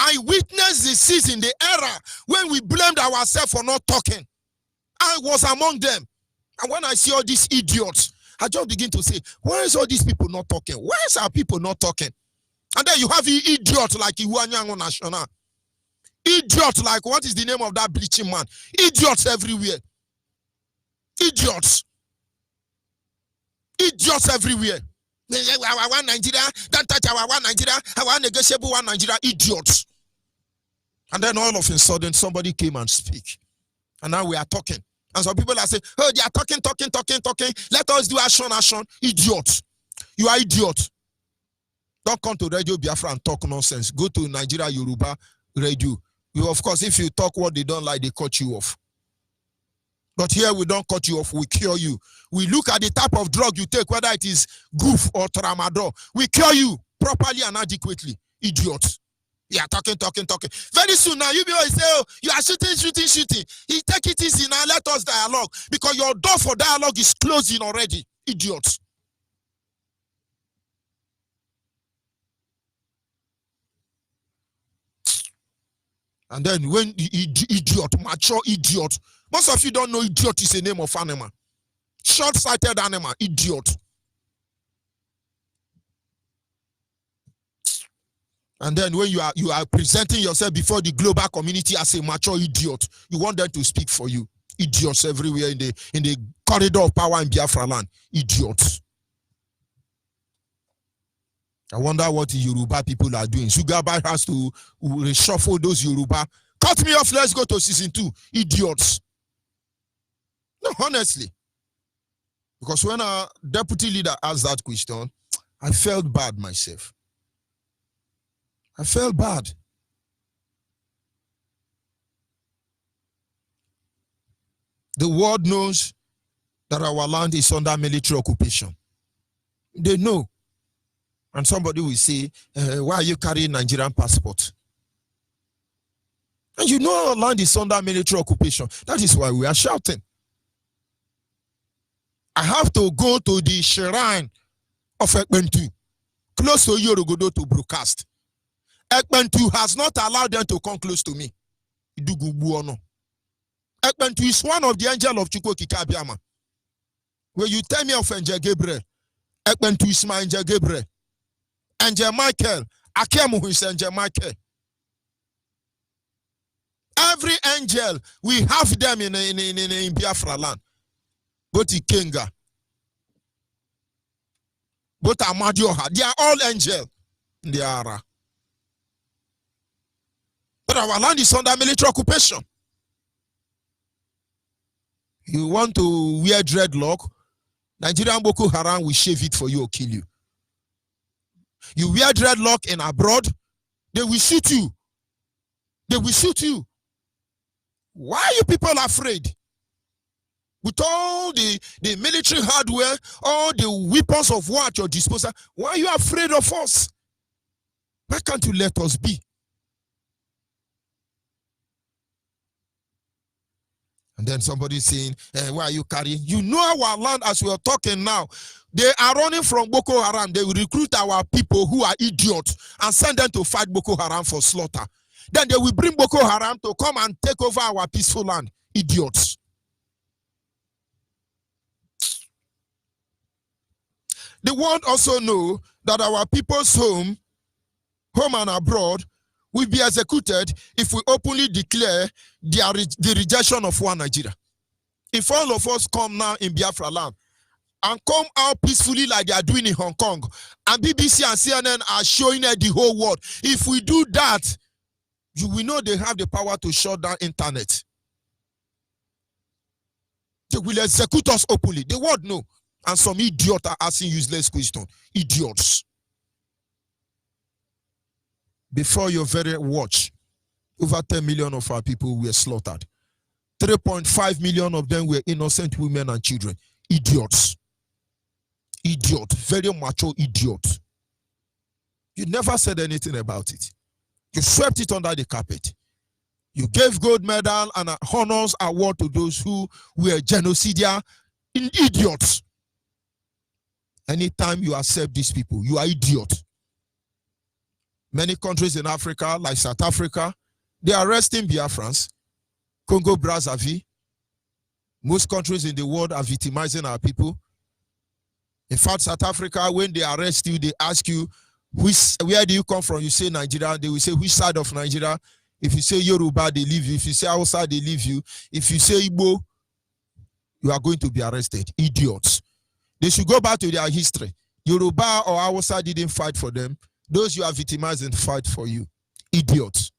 I witnessed the season, the era, when we blamed ourselves for not talking. I was among them. And when I see all these idiots, I just begin to say, why is all these people not talking? Why is our people not talking? And then you have idiots like Iwanyango National. Idiots like, what is the name of that bleaching man? Idiots everywhere. Idiots. Idiots everywhere. Our one Nigeria, don't touch our one Nigeria, our negotiable one Nigeria, idiots. And then all of a sudden, somebody came and speak. And now we are talking. And some people are saying, oh, they are talking. Let us do action. Idiots. You are idiot. Don't come to Radio Biafra and talk nonsense. Go to Nigeria Yoruba Radio. You, of course, if you talk what they don't like, they cut you off. But here we don't cut you off, we cure you. We look at the type of drug you take, whether it is goof or tramadol. We cure you properly and adequately. Idiots. You are talking. Very soon now, you will say, oh, you are shooting. You take it easy now, let us dialogue. Because your door for dialogue is closing already. Idiots. And then when idiot, mature idiot. Most of you don't know idiot is a name of animal. Short-sighted animal, idiot. And then when you are presenting yourself before the global community as a mature idiot, you want them to speak for you. Idiots everywhere in the corridor of power in Biafra land. Idiots. I wonder what the Yoruba people are doing. Sugarbai has to reshuffle those Yoruba. Cut me off, let's go to season 2. Idiots. No, honestly. Because when our deputy leader asked that question, I felt bad myself. I felt bad. The world knows that our land is under military occupation. They know. And somebody will say, why are you carrying Nigerian passport? And you know our land is under military occupation. That is why we are shouting. I have to go to the shrine of Ekpentu, close to Yorogodo, to broadcast. Ekpentu has not allowed them to come close to me. Ekpentu is one of the angels of Chukwu Kikabiama. When you tell me of Angel Gabriel, Ekpentu is my Angel Gabriel. Angel Michael, Akemu is Angel Michael. Every angel, we have them in Biafra land. Both Ikenga, both Amadioha, they are all angels. They are. But our land is under military occupation. You want to wear dreadlock, Nigerian Boko Haram will shave it for you or kill you. You wear dreadlock in abroad, they will shoot you. They will shoot you. Why are you people afraid? With all the military hardware, all the weapons of war at your disposal, why are you afraid of us? Why can't you let us be? And then somebody saying, why are you carrying? You know our land as we are talking now. They are running from Boko Haram. They will recruit our people who are idiots and send them to fight Boko Haram for slaughter. Then they will bring Boko Haram to come and take over our peaceful land. Idiots. The world also know that our people's home and abroad, will be executed if we openly declare the rejection of one Nigeria. If all of us come now in Biafra land and come out peacefully like they are doing in Hong Kong, and BBC and CNN are showing the whole world, if we do that, you will know they have the power to shut down internet. They will execute us openly. The world know. And some idiot are asking useless questions. Idiots. Before your very watch, over 10 million of our people were slaughtered. 3.5 million of them were innocent women and children. Idiots. Idiot. Very mature idiot. You never said anything about it. You swept it under the carpet. You gave gold medal and honors award to those who were genocidia idiots. Anytime you accept these people, you are idiot. Many countries in Africa, like South Africa, they are arresting Biafrans. Congo Brazzaville. Most countries in the world are victimizing our people. In fact, South Africa, when they arrest you, they ask you, where do you come from? You say Nigeria. They will say, which side of Nigeria? If you say Yoruba, they leave you. If you say Hausa, they leave you. If you say Igbo, you are going to be arrested. Idiots. They should go back to their history. Yoruba or Hausa didn't fight for them. Those you are victimizing fight for you. Idiots.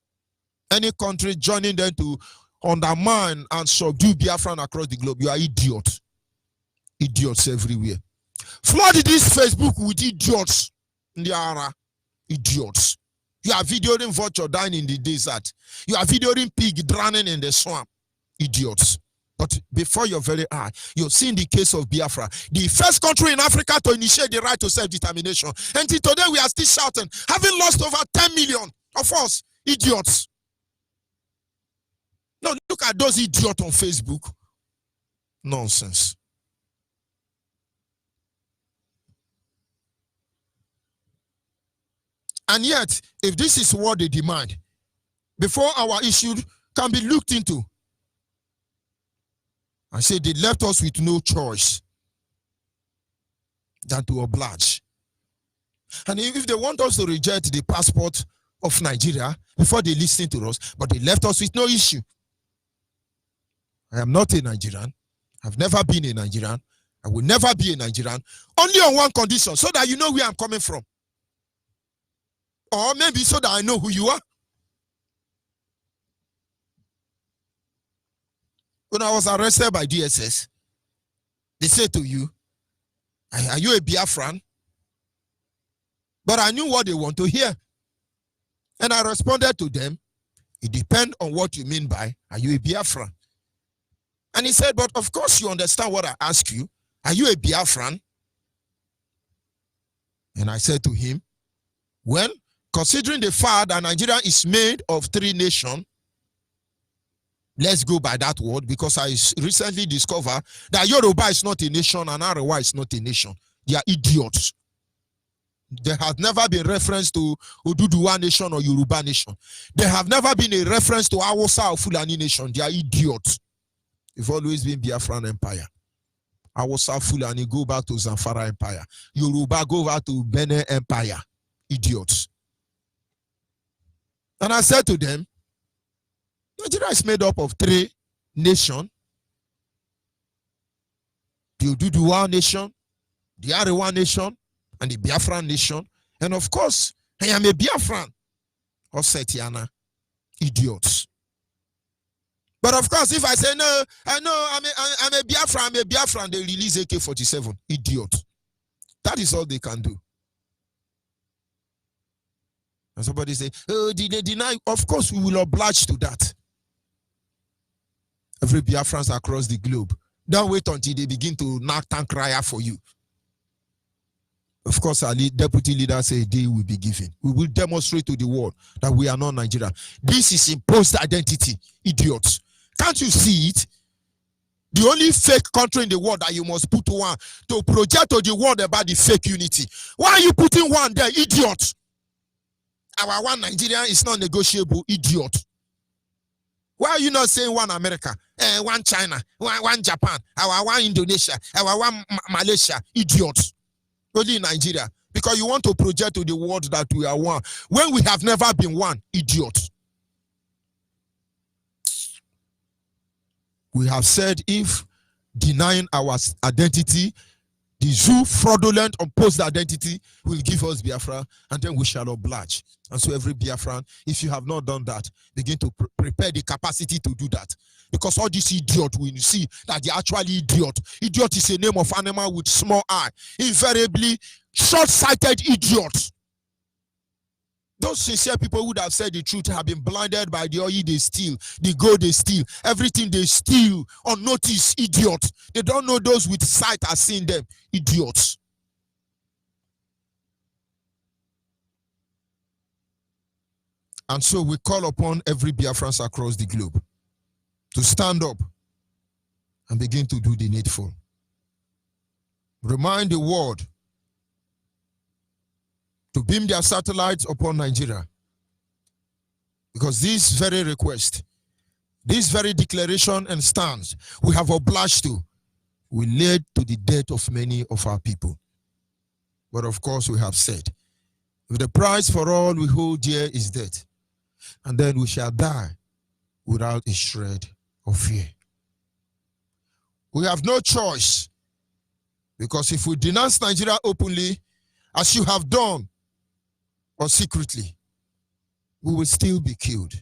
Any country joining them to undermine and subdue Biafran across the globe, you are idiots. Idiots everywhere. Flood this Facebook with idiots. Idiots. You are videoing vulture dying in the desert. You are videoing pig drowning in the swamp. Idiots. But before your very eye, you've seen the case of Biafra, the first country in Africa to initiate the right to self-determination. Until today, we are still shouting, having lost over 10 million of us. Idiots. No, look at those idiots on Facebook. Nonsense. And yet, if this is what they demand, before our issue can be looked into, I say they left us with no choice than to oblige. And if they want us to reject the passport of Nigeria before they listen to us, but they left us with no issue. I am not a Nigerian. I've never been a Nigerian. I will never be a Nigerian. Only on one condition, so that you know where I'm coming from. Or maybe so that I know who you are. When I was arrested by DSS, they said to you, are you a Biafran? But I knew what they want to hear. And I responded to them, it depends on what you mean by, are you a Biafran? And he said, but of course you understand what I ask you. Are you a Biafran? And I said to him, well, considering the fact that Nigeria is made of 3 nations, let's go by that word, because I recently discovered that Yoruba is not a nation and Arewa is not a nation. They are idiots. There has never been reference to Oduduwa nation or Yoruba nation. There have never been a reference to Hausa or Fulani nation. They are idiots. It's always been Biafran Empire. Hausa, Fulani go back to Zamfara Empire. Yoruba go back to Benin Empire. Idiots. And I said to them, Nigeria is made up of 3 nations. The Oduduwa nation, the Arewa nation, and the Biafran nation. And of course, I am a Biafran. Or Setiana. Idiots. But of course, if I say, no, I know I'm a Biafran, they release AK-47. Idiot. That is all they can do. And somebody say, oh, did they deny? Of course, we will oblige to that. Every Biafrans across the globe. Don't wait until they begin to knock and cry for you. Of course, our deputy leader said a day will be given. We will demonstrate to the world that we are not Nigeria. This is imposed identity, idiots. Can't you see it? The only fake country in the world that you must put one to project to the world about the fake unity. Why are you putting one there, idiot? Our one Nigeria is not negotiable, idiot. Why are you not saying one America, one China, one Japan, our one Indonesia, our one Malaysia, idiot? Only Nigeria. Because you want to project to the world that we are one when we have never been one, idiot. We have said if denying our identity, the zoo fraudulent imposed identity will give us Biafra, and then we shall oblige. And so every Biafran, if you have not done that, begin to prepare the capacity to do that. Because all these idiots, when you see that they're actually idiot. Idiot is a name of animal with small eye. Invariably, short-sighted idiots. Those sincere people who would have said the truth have been blinded by the oil they steal, the gold they steal, everything they steal unnoticed, idiots. They don't know those with sight are seeing them, idiots. And so we call upon every Biafrans across the globe to stand up and begin to do the needful. Remind the world to beam their satellites upon Nigeria. Because this very request, this very declaration and stance we have obliged to will lead to the death of many of our people. But of course we have said, if the price for all we hold dear is death, and then we shall die without a shred of fear. We have no choice, because if we denounce Nigeria openly, as you have done, or secretly, we will still be killed.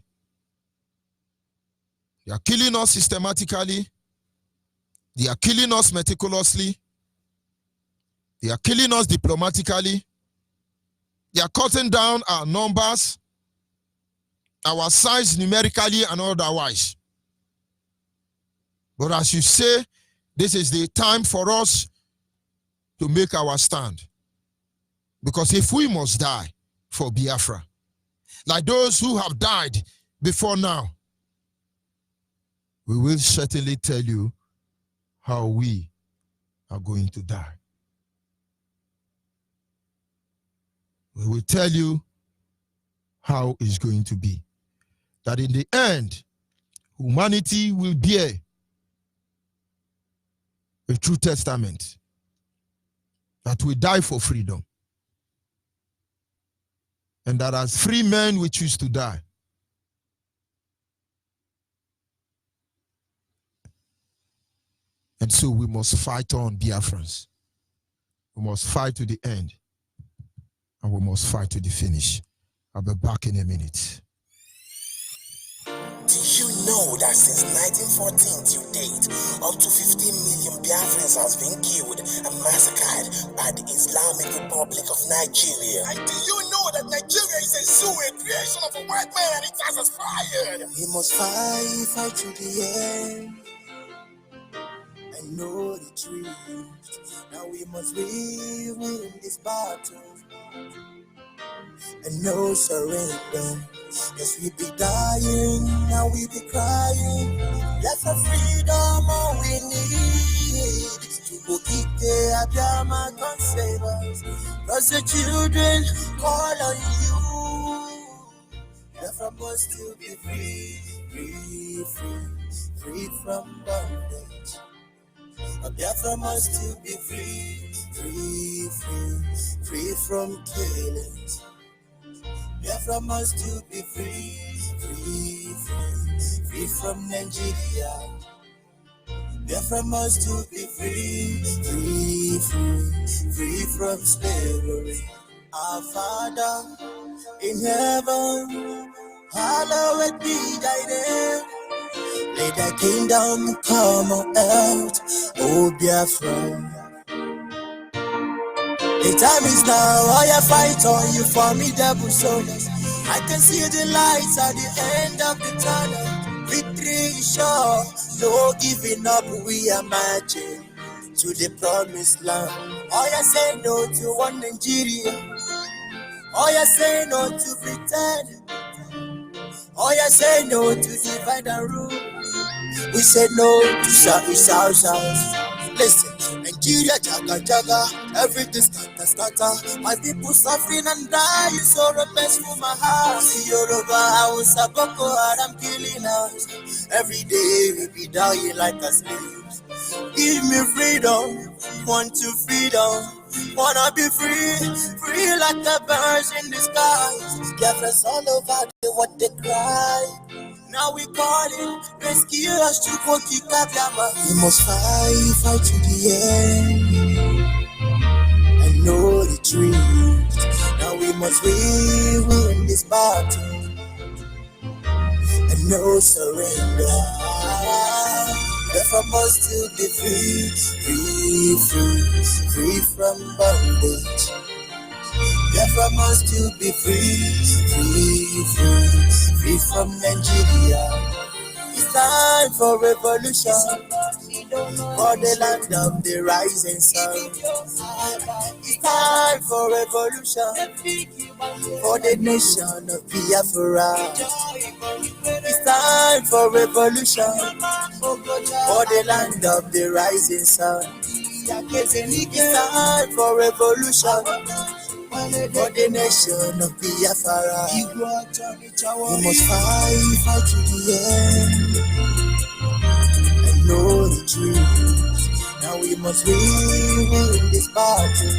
They are killing us systematically. They are killing us meticulously. They are killing us diplomatically. They are cutting down our numbers, our size numerically and otherwise. But as you say, this is the time for us to make our stand. Because if we must die for Biafra, like those who have died before now, we will certainly tell you how we are going to die. We will tell you how it's going to be. That in the end, humanity will bear a true testament that we die for freedom. And that as free men we choose to die. And so we must fight on, Biafrans. We must fight to the end. And we must fight to the finish. I'll be back in a minute. Do you know that since 1914 to date, up to 15 million Biafrans has been killed and massacred by the Islamic Republic of Nigeria? And do you know that Nigeria is a zoo, a creation of a white man, and it has expired? We must fight to the end. I know the truth. Now we must win this battle. And no surrender. Yes, we be dying, now we be crying. That's the freedom all we need. To go keep the Abiyama can save us. Cause the children call on you. Biafra must still be free from bondage. Biafra must still be free from killings. Biafra must still be free from Nigeria. Biafra must still be free from slavery. Our Father in heaven, hallowed be thy name. Let thy kingdom come on earth, O Biafra. The time is now, I fight on you formidable soldiers. I can see the lights at the end of the tunnel. Victory is sure, no giving up, we are marching. to the promised land. Oh, you say no to one Nigeria. Oh, you say no to pretend. Oh, you say no to divide and rule. We say no to shout. Listen, Nigeria jaga jaga, everything scatter. My people suffering and dying, so repent for my heart. Yoruba Hausa, Boko Haram killing us. Every day we be dying like a slaves. Give me freedom, want to freedom. Wanna be free like the birds in the skies. Biafra's all over the what they cry. Now we calling, rescue us to Kabiama. We must fight to the end. I know the truth. Now we must win this battle. And no surrender. Therefore must to be free from bondage. Therefore must to be free from Nigeria. It's time for revolution, for the land of the rising sun. It's time for revolution, for the nation of Biafra. It's time for revolution, for the land of the rising sun. It's time for revolution, for the nation of Biafra. We must fight to the end. I know the truth. Now we must win this battle.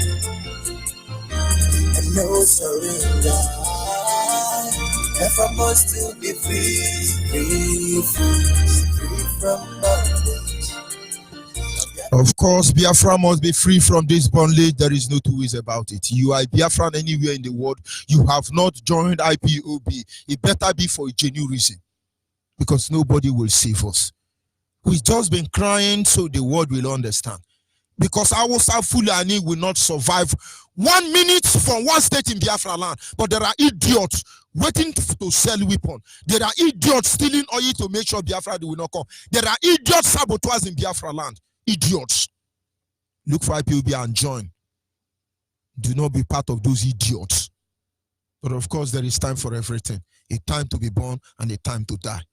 And no surrender. And from us to be free from bondage. Of course, Biafra must be free from this bondage. There is no two ways about it. You are Biafran anywhere in the world. You have not joined IPOB. It better be for a genuine reason, because nobody will save us. We've just been crying so the world will understand. Because Hausa Fulani will not survive 1 minute from one state in Biafra land. But there are idiots waiting to sell weapons. There are idiots stealing oil to make sure Biafra will not come. There are idiots saboteurs in Biafra land. Idiots. Look for IPOB and join. Do not be part of those idiots. But of course, there is time for everything. A time to be born and a time to die.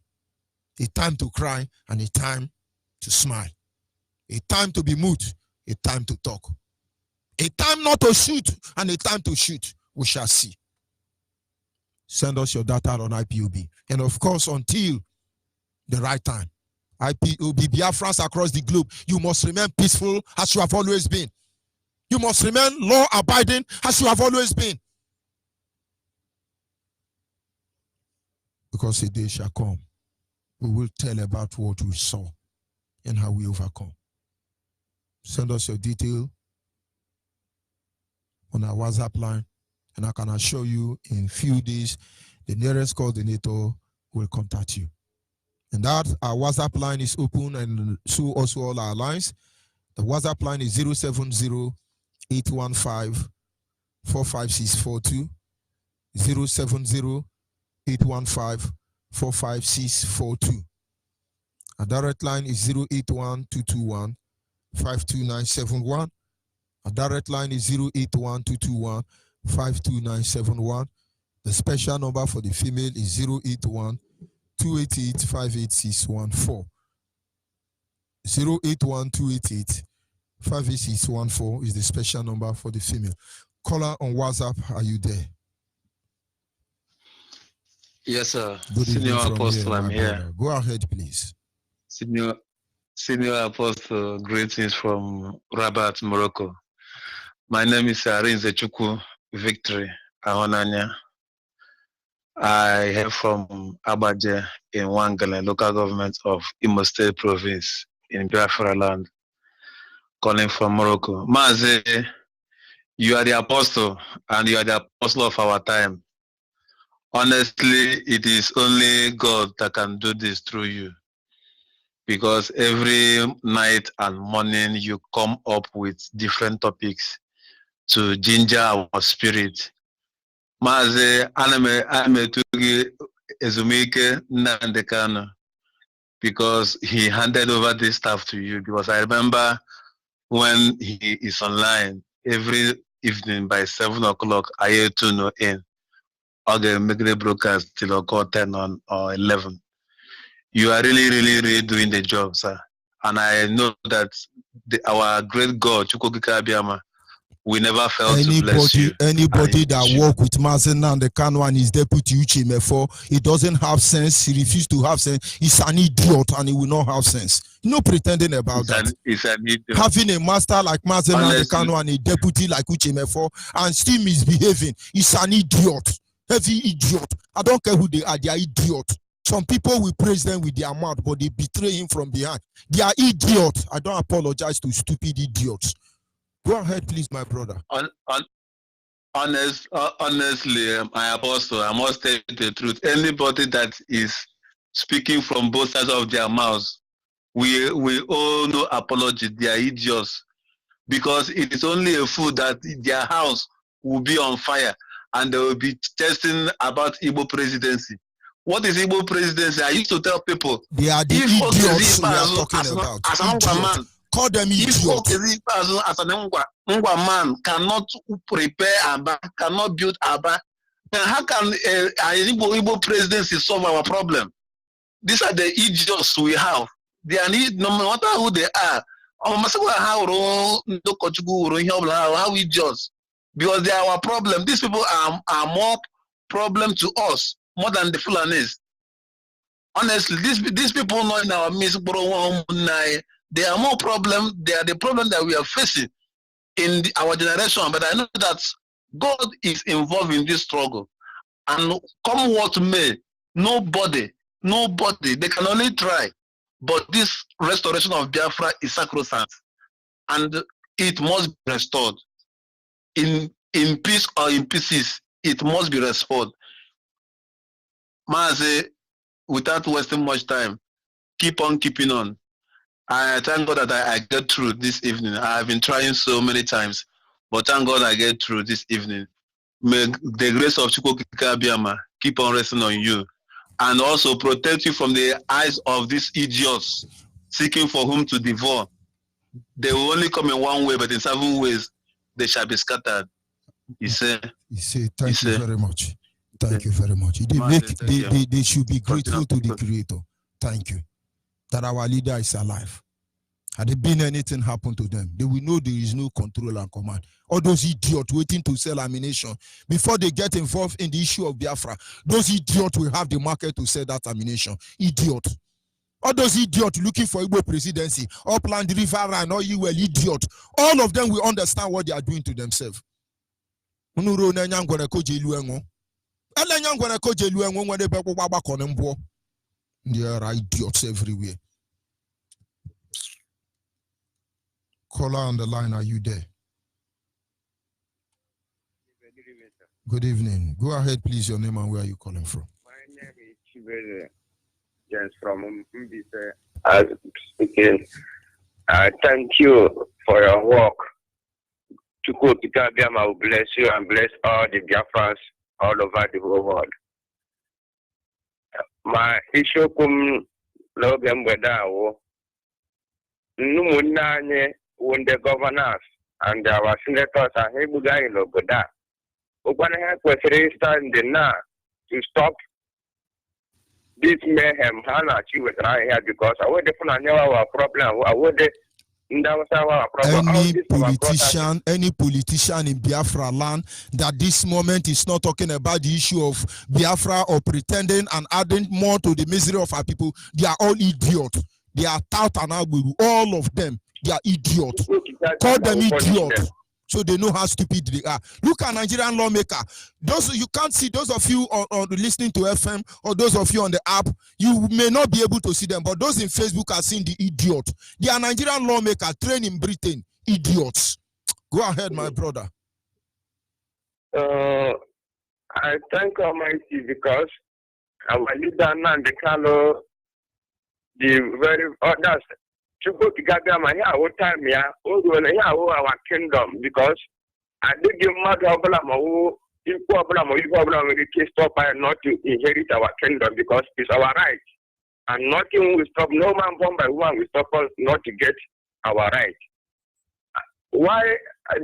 A time to cry and a time to smile. A time to be mute, a time to talk. A time not to shoot and a time to shoot. We shall see. Send us your data on IPOB. And of course, until the right time, IPOB, Biafrans across the globe, you must remain peaceful as you have always been. You must remain law-abiding as you have always been. Because a day shall come, we will tell about what we saw and how we overcome. Send us your detail on our WhatsApp line, and I can assure you in a few days, the nearest coordinator will contact you. And that our WhatsApp line is open, and so also all our lines. The WhatsApp line is 070-815-45642, 070-815-45642. Our direct line is 081-221-52971. Our direct line is 081-221-52971. The special number for the female is 081-288-58614. 081-288-58614 is the special number for the female. Caller on WhatsApp, are you there? Yes, sir. Good Senior evening from Apostle, here, I'm my here. brother. Go ahead, please. Senior Apostle, greetings from Rabat, Morocco. My name is Arinze Chukwu Victory Ahonanya. I hail from Abaje in Wangale, local government of Imo State Province in Biafra land, calling from Morocco. Maze, you are the apostle and you are the apostle of our time. Honestly, it is only God that can do this through you. Because every night and morning you come up with different topics to ginger our spirit. Maze, I'm Ezumike Nandekano, because he handed over this stuff to you. Because I remember when he is online every evening by 7 o'clock, I hear to in. Okay, make the broadcast till 10 or 11. You are really doing the job, sir. And I know that our great God, Chukwukika Abiyama, we never fail to bless you. Anybody that work with Mazen and the Kano and his deputy Uchimefo, he doesn't have sense. He refuses to have sense. He's an idiot and he will not have sense. No pretending about that. It's an idiot. Having a master like Mazen and the Kano and a deputy like Uchimefo and still misbehaving, he's an idiot. Heavy idiot. I don't care who they are idiot. Some people will praise them with their mouth, but they betray him from behind. They are idiots. I don't apologize to stupid idiots. Go ahead, please, my brother. Honestly, my apostle, I must tell you the truth. Anybody that is speaking from both sides of their mouths, we all know apology. They are idiots. Because it is only a fool that their house will be on fire and they will be testing about Igbo presidency. What is Igbo presidency? I used to tell people, they are the idiots we are talking about. Call them idiots. As an man cannot prepare Aba, cannot build Aba, then how can an Igbo presidency solve our problem? These are the idiots we have. They are no matter who they are. How idiots? Because they are our problem. These people are more problem to us more than the Fulanis. Honestly, these people know in our midst, they are more problem. They are the problem that we are facing in our generation. But I know that God is involved in this struggle. And come what may, nobody, they can only try. But this restoration of Biafra is sacrosanct. And it must be restored. In peace or in pieces, it must be restored. Maase, without wasting much time, keep on keeping on. I thank God that I get through this evening. I have been trying so many times, but thank God I get through this evening. May the grace of Chukwukika Abiyama keep on resting on you and also protect you from the eyes of these idiots seeking for whom to devour. They will only come in one way, but in 7 ways they shall be scattered. He said, thank you very much. Thank you very much. They should be grateful to the Creator. Thank you. That our leader is alive. Had there been anything happen to them, they will know there is no control and command. All those idiots waiting to sell ammunition before they get involved in the issue of Biafra, those idiots will have the market to sell that ammunition. Idiot. All those idiots looking for Igbo presidency, Upland River and all you well idiot. All of them will understand what they are doing to themselves. They are idiots everywhere. Caller on the line, are you there? Good evening. Go ahead, please. Your name and where are you calling from? My name is Onyibe, James from Onyibe. Speaking. Thank you for your work. Chukwukika Abiyama will bless you and bless all the Biafrans all over the whole world. My issue come logam wedawo. Numunanye when the governors and our senators are able to go down. Open help was standing now to stop this mayhem. Hana she was right here because I would definitely know our problem. I would any politician in Biafra land that this moment is not talking about the issue of Biafra or pretending and adding more to the misery of our people, they are all idiots. They are tout and aguru. All of them, they are idiots. Call them idiots so they know how stupid they are. Look at Nigerian lawmaker. Those you can't see, those of you on listening to FM or those of you on the app, you may not be able to see them, but those in Facebook are seeing the idiot. They are Nigerian lawmaker trained in Britain. Idiots. Go ahead, my brother. I thank Almighty because our leader Nandekalo, the very others. Chukwukika Abiyama here all time here, our kingdom because I did give mother equal problem with the case stop not to inherit our kingdom because it's our right. And nothing will stop, no man born by woman will stop us not to get our right. why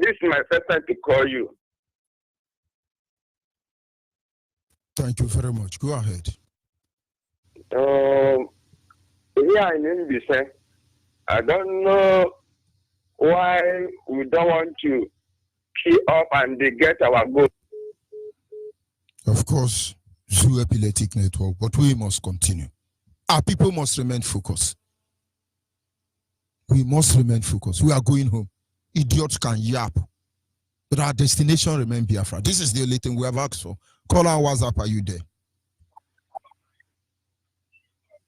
this is my first time to call you. Thank you very much. Go ahead. Here in NBC, I don't know why we don't want to key up and they get our goal. Of course, Zoo Epileptic Network, but we must continue. Our people must remain focused. We must remain focused. We are going home. Idiots can yap. But our destination remains Biafra. This is the only thing we have asked for. Call on WhatsApp. Are you there?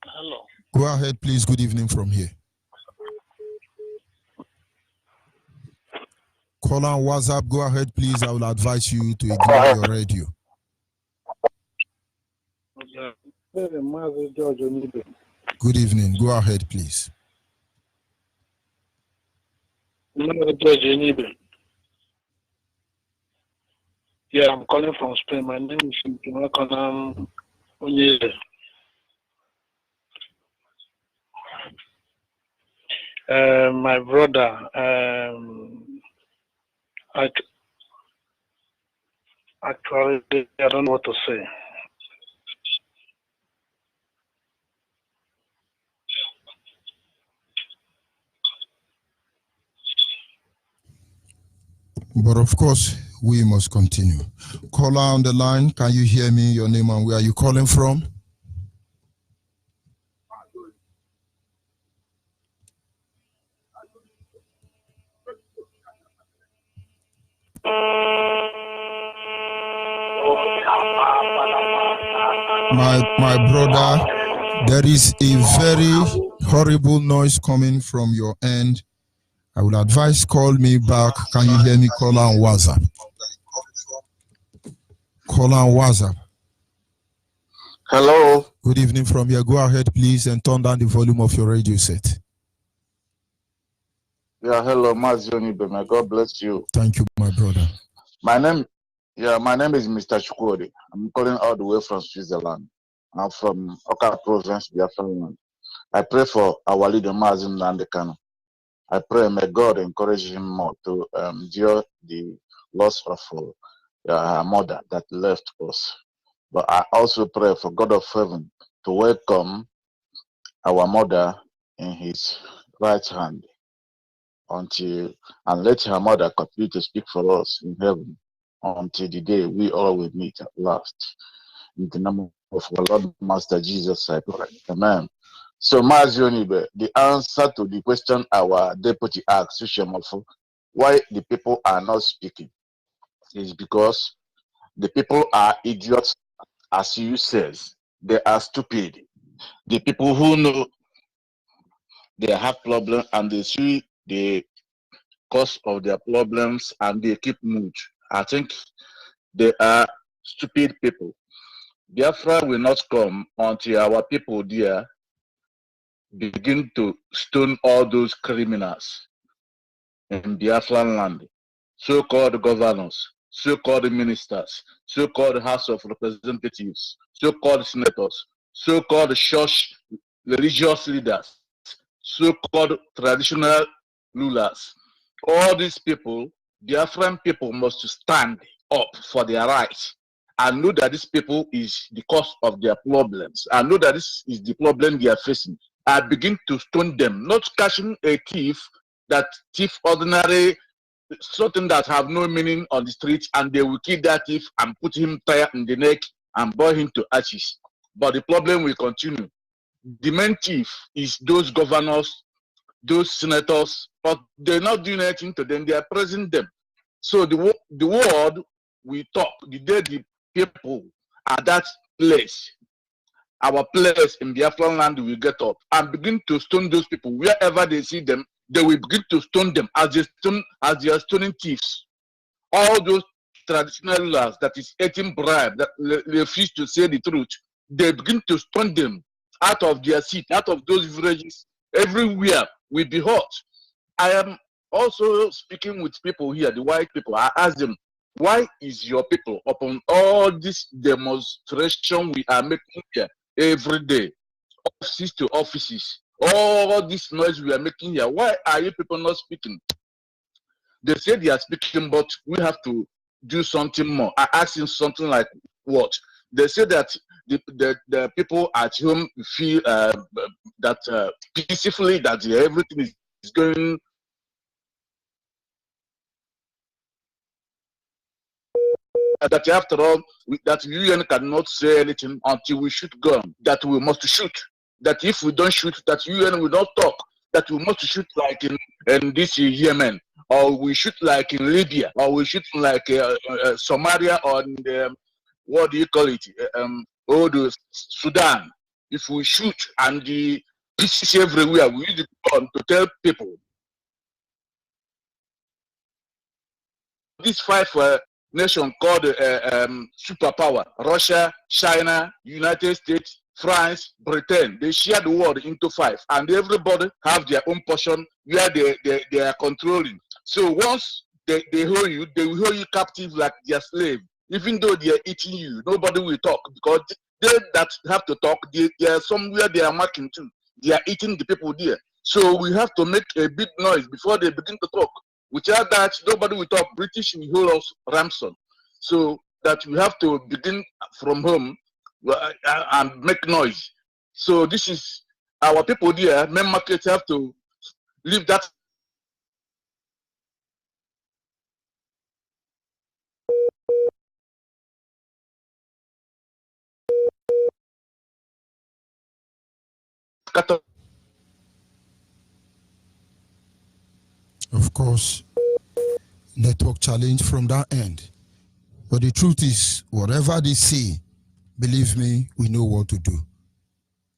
Hello. Go ahead, please. Good evening from here. Call on WhatsApp. Go ahead, please. I will advise you to ignore your radio. Good evening. Go ahead, please. Yeah, I'm calling from Spain. My name is Onyibe. My brother, actually, I don't know what to say. But of course, we must continue. Caller on the line, can you hear me? Your name and where are you calling from? My brother, there is a very horrible noise coming from your end. I would advise call me back. Can you hear me? Call on WhatsApp. Call on WhatsApp. Hello. Good evening from here. Go ahead, please, and turn down the volume of your radio set. Yeah, hello, Onyibe. May God bless you. Thank you, my brother. My name is Mr. Chukwudi. I'm calling all the way from Switzerland. I'm from Oka Province, Biafra land. I pray for our leader, Mazin Nandekano. I pray may God encourage him more to endure the loss of her mother that left us. But I also pray for God of heaven to welcome our mother in his right hand and let her mother continue to speak for us in heaven until the day we all will meet at last. In the name of our Lord Master Jesus, I pray. Amen. So, Onyibe, the answer to the question our deputy asked, why the people are not speaking, is because the people are idiots, as you says. They are stupid. The people who know they have problems and they see the cause of their problems and they keep mute. I think they are stupid people. Biafra will not come until our people there begin to stone all those criminals in Biafra land, so-called governors, so-called ministers, so-called House of Representatives, so-called senators, so-called church religious leaders, so-called traditional rulers. All these people, Biafran people, must stand up for their rights and know that these people is the cause of their problems and know that this is the problem they are facing. I begin to stone them, not catching a thief that thief ordinary something that have no meaning on the street, and they will kill that thief and put him tire in the neck and burn him to ashes. But the problem will continue. The main thief is those governors, those senators, but they're not doing anything to them. They are praising them. So the world will talk the day the people at that place, our place in Biafra land, will get up and begin to stone those people wherever they see them. They will begin to stone them as they are stoning thieves. All those traditional rulers that is eating bribe, that refuse to say the truth, they begin to stone them out of their seat, out of those villages. Everywhere will be hot. I am also speaking with people here, the white people. I ask them, why is your people upon all this demonstration we are making here every day, offices to offices, all this noise we are making here, why are you people not speaking? They say they are speaking, but we have to do something more. I asked him something like what? They say that the people at home feel that peacefully that everything is going. That after all, that UN cannot say anything until we shoot gun. That we must shoot. That if we don't shoot, that UN will not talk. That we must shoot like in this Yemen, or we shoot like in Libya, or we shoot like Somalia, or in the, what do you call it? The Sudan. If we shoot and the peace everywhere, we use the gun to tell people. These five nations called superpower: Russia, China, United States, France, Britain. They share the world into five, and everybody have their own portion where they are controlling. So once they hold you, they will hold you captive like their slave. Even though they are eating you, nobody will talk, because they that have to talk, they are somewhere they are marking to. They are eating the people there. So we have to make a big noise before they begin to talk. Without that, nobody will talk. British will hold us ransom. So that we have to begin from home and make noise. So this is our people there. Main market have to leave that. Of course, network challenge from that end. But the truth is, whatever they say, believe me, we know what to do.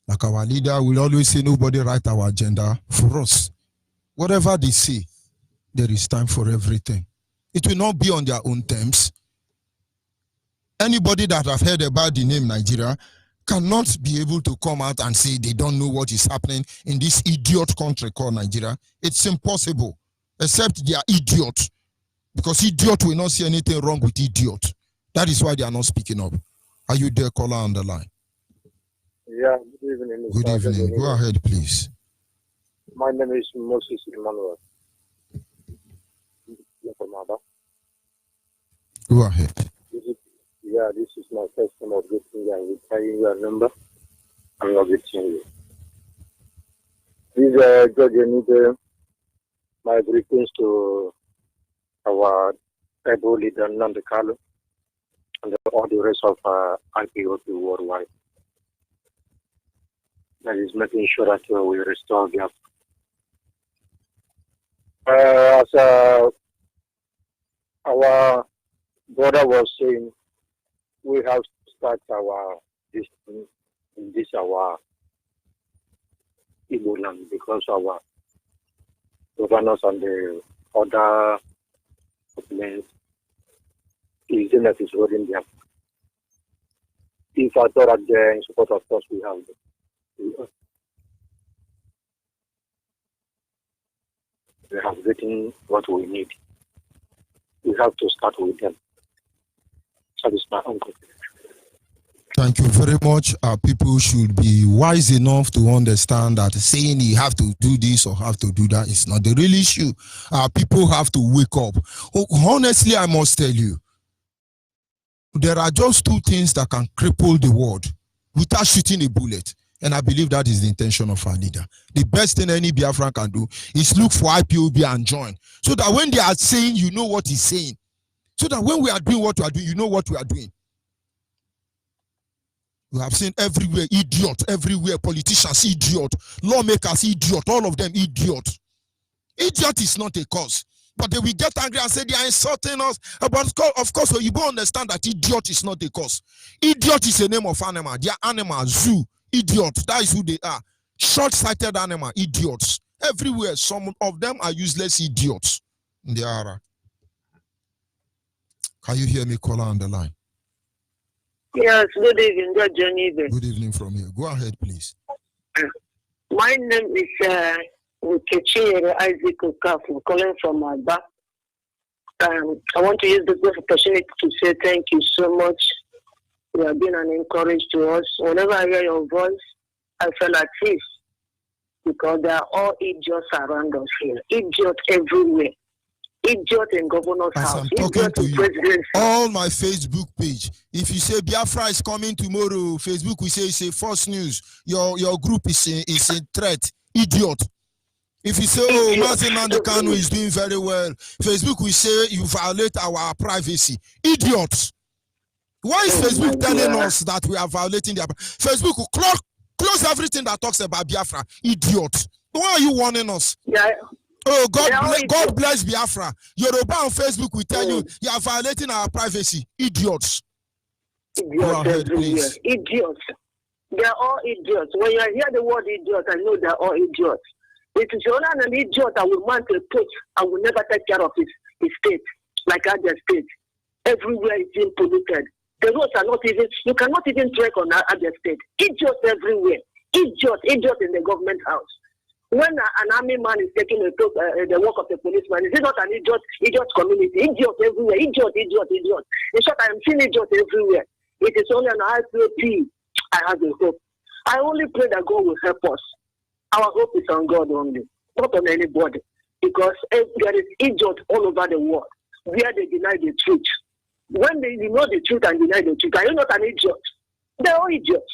Like our leader will always say, nobody write our agenda for us. Whatever they say, there is time for everything. It will not be on their own terms. Anybody that have heard about the name Nigeria cannot be able to come out and say they don't know what is happening in this idiot country called Nigeria. It's impossible, except they are idiots. Because idiot will not see anything wrong with idiot. That is why they are not speaking up. Are you there, caller on the line? Yeah, good evening. Good evening. Go ahead, please. My name is Moses Emmanuel. Go ahead. This is my first time of getting you. I will tell you your number. I'm not getting you. Please, Judge, I need my greetings to our able leader, Nande Kalu, and all the rest of IPOP worldwide. That is making sure that we restore Biafra. As our brother was saying, we have to start this our Igbo land, because our governors and the other governments is holding them. If I thought that they're in support, of course we have them. They have written what we need. We have to start with them. That is my uncle. Thank you very much. Our people should be wise enough to understand that saying you have to do this or have to do that is not the real issue. Our people have to wake up. Honestly, I must tell you, there are just two things that can cripple the world without shooting a bullet. And I believe that is the intention of our leader. The best thing any Biafran can do is look for IPOB and join. So that when they are saying, you know what he's saying. So that when we are doing what we are doing, you know what we are doing. We have seen everywhere, idiot, everywhere, politicians, idiot, lawmakers, idiot, all of them, idiot. Idiot is not a cause. But they will get angry and say they are insulting us. But of course, you will understand that idiot is not a cause. Idiot is a name of animal. They are animals, zoo, idiot. That is who they are. Short-sighted animal, idiots. Everywhere, some of them are useless idiots. They are. Can you hear me, caller on the line? Yes, good evening, Judge Onyibe. Good evening from here. Go ahead, please. My name is Ukechi Isaac Okafu, calling from Aba. I want to use this opportunity to say thank you so much. You have been an encouragement to us. Whenever I hear your voice, I feel at peace, because they are all idiots around us here. Idiots everywhere. idiot in governor's As house, I'm talking idiot to in you, presidency. all my Facebook page, if you say Biafra is coming tomorrow, Facebook will say it's a false news. Your group is a threat. Idiot. If you say, oh, Mazen Nandekano is doing very well, Facebook will say you violate our privacy. Idiots. Why is Facebook telling us that we are violating their... Facebook will close everything that talks about Biafra. Idiots. Why are you warning us? Yeah. Oh, God bless Biafra. Yoruba on Facebook will tell you are violating our privacy. Idiots. Idiots Go ahead, everywhere. please. Idiots. They are all idiots. When you hear the word idiot, I know they are all idiots. It is only an idiot that will want to put and will never take care of his state, like other state. Everywhere is being polluted. The roads are not even, you cannot even trek on other state. Idiots everywhere. Idiots in the government house. When an army man is taking the work of the policeman, is it not an idiot community? Idiots everywhere. Idiot. In short, I am seeing idiots everywhere. It is only an IPOP. I have a hope. I only pray that God will help us. Our hope is on God only, not on anybody. Because there is idiots all over the world where they deny the truth. When they know the truth and deny the truth, are you not an idiot? They're all idiots.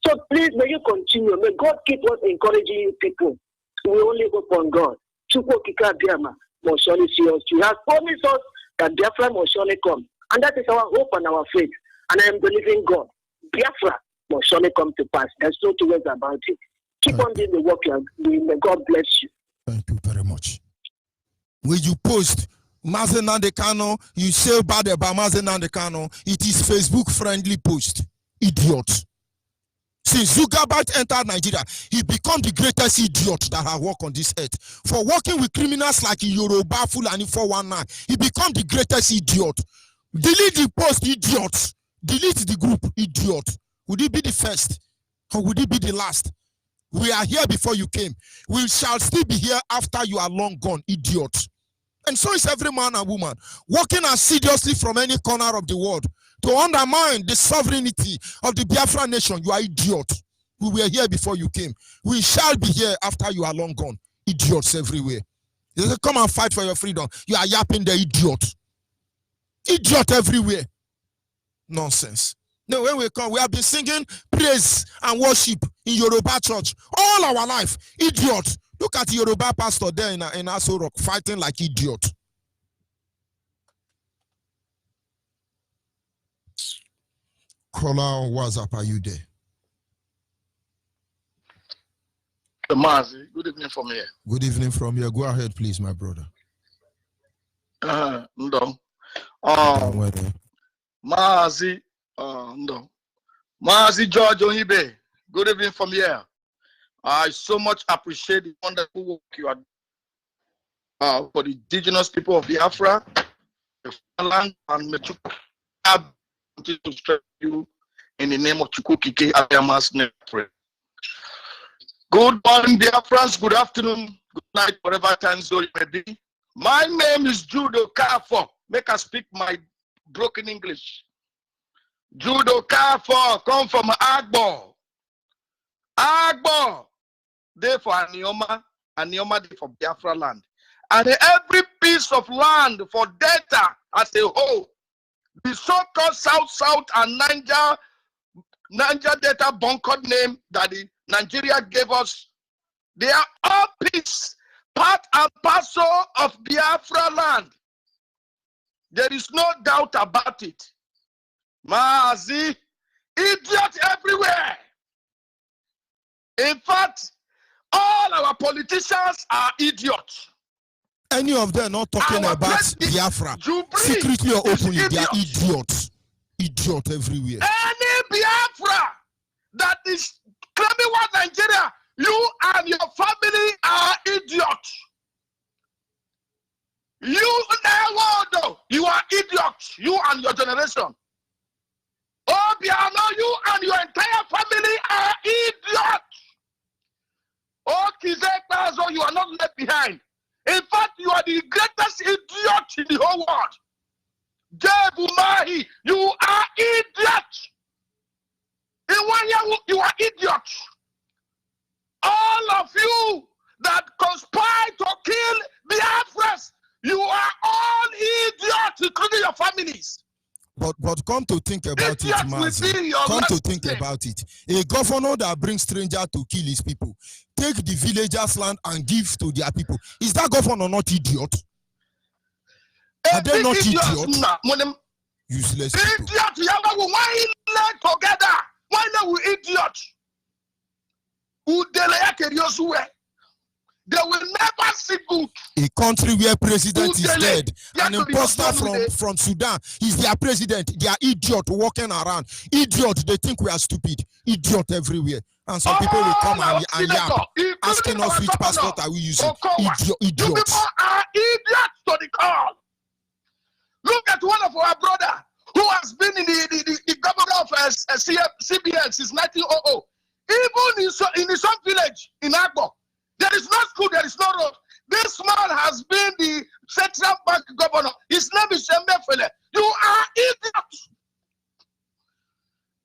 So please, may you continue. May God keep us encouraging you people. We only hope on God. Chukwu Kika Biama must surely see us. You have promised us that Biafra must surely come. And that is our hope and our faith. And I am believing God. Biafra must surely come to pass. There's no two ways about it. Keep on doing the work you are doing. May God bless you. Thank you very much. When you post Mazen Nandekano, you say bad about Mazen Nandekano, it is Facebook friendly post. Idiot. Since Zuckerberg entered Nigeria, he became the greatest idiot that has walked on this earth. For working with criminals like Yoruba, Fulani 419, he became the greatest idiot. Delete the post, idiot. Delete the group, idiot. Would it be the first? Or would it be the last? We are here before you came. We shall still be here after you are long gone, idiot. And so is every man and woman working assiduously from any corner of the world to undermine the sovereignty of the Biafra nation. You are idiot. We were here before you came. We shall be here after you are long gone. Idiots everywhere. They say, come and fight for your freedom. You are yapping the idiot. Idiot everywhere. Nonsense. No, when we come, we have been singing praise and worship in Yoruba church all our life. Idiot. Look at the Yoruba pastor there in Aso Rock fighting like idiot. Caller on WhatsApp, are you there? Mazi, good evening from here. Good evening from here. Go ahead, please, my brother. No. Mazi, no. Mazi George Onyibe, good evening from here. I so much appreciate the wonderful work you are for the indigenous people of Biafra, the land, and Mechuku. I continue to strengthen you in the name of Chukwu Kike Abiyama's name. Good morning, Biafrans. Good afternoon. Good night, whatever time zone you may be. My name is Judo Kafo. Make us speak my broken English. Judo Kafo, come from Agbo. Agbo. They for Anioma they for Biafra land. And every piece of land for Delta as a whole, the so-called South and Niger Delta bunker name that the Nigeria gave us, they are all piece, part and parcel of Biafra land. There is no doubt about it. Mazi, idiots everywhere. In fact, all our politicians are idiots. Any of them not talking about Biafra, secretly or openly, they are idiots. Idiot everywhere. Any Biafra that is claiming one Nigeria, you and your family are idiots. You are idiots. You and your generation. Obiano, you and your entire family are idiots. Oh, Kizekbazo, you are not left behind. In fact, you are the greatest idiot in the whole world. Jebumahi, you are idiots. In 1 year, you are idiots. All of you that conspire to kill Biafras, you are all idiots, including your families. But come to think about Idiots it, will Mazi. be your Come to last think name. about it. A governor that brings stranger to kill his people, take the villagers' land and give to their people. Is that governor not idiot? Are they not idiots? Useless people. Idiot, why let together? Why not we idiot? They will never see good. A country where president is dead, an imposter from Sudan is their president. They are idiot walking around. Idiot, they think we are stupid. Idiot everywhere. And some people will come and yap, asking us which passport are we using. Idiots. You people are idiots to the call. Look at one of our brother who has been in the governor of CBN since 1900. Even in his own village in Agbo, there is no school, there is no road. This man has been the central bank governor. His name is Shembefele. You are idiots.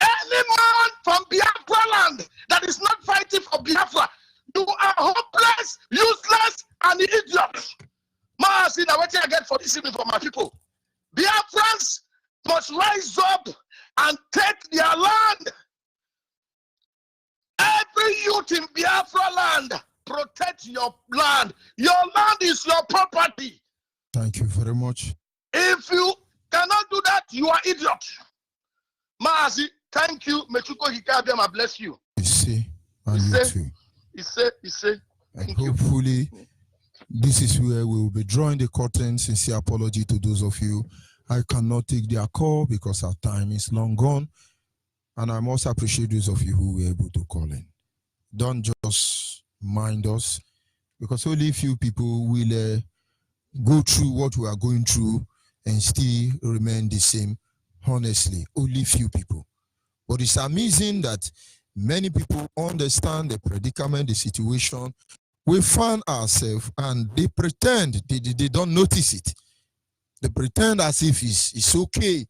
Any man from Biafra land that is not fighting for Biafra, you are hopeless, useless, and idiot. Man, see now what I get for this evening for my people. Biafrans must rise up and take their land. Every youth in Biafra land, protect your land. Your land is your property. Thank you very much. If you cannot do that, you are idiot. Maazi, thank you. Mechuko Hikabiyama, bless you. You see, and you too. He said. And hopefully, this is where we will be drawing the curtain. Sincere apology to those of you. I cannot take their call because our time is long gone. And I must appreciate those of you who were able to call in. Don't just mind us, because only few people will go through what we are going through and still remain the same. Honestly, only few people. But it's amazing that many people understand the predicament, the situation we find ourselves, and they pretend they don't notice it. They pretend as if it's okay.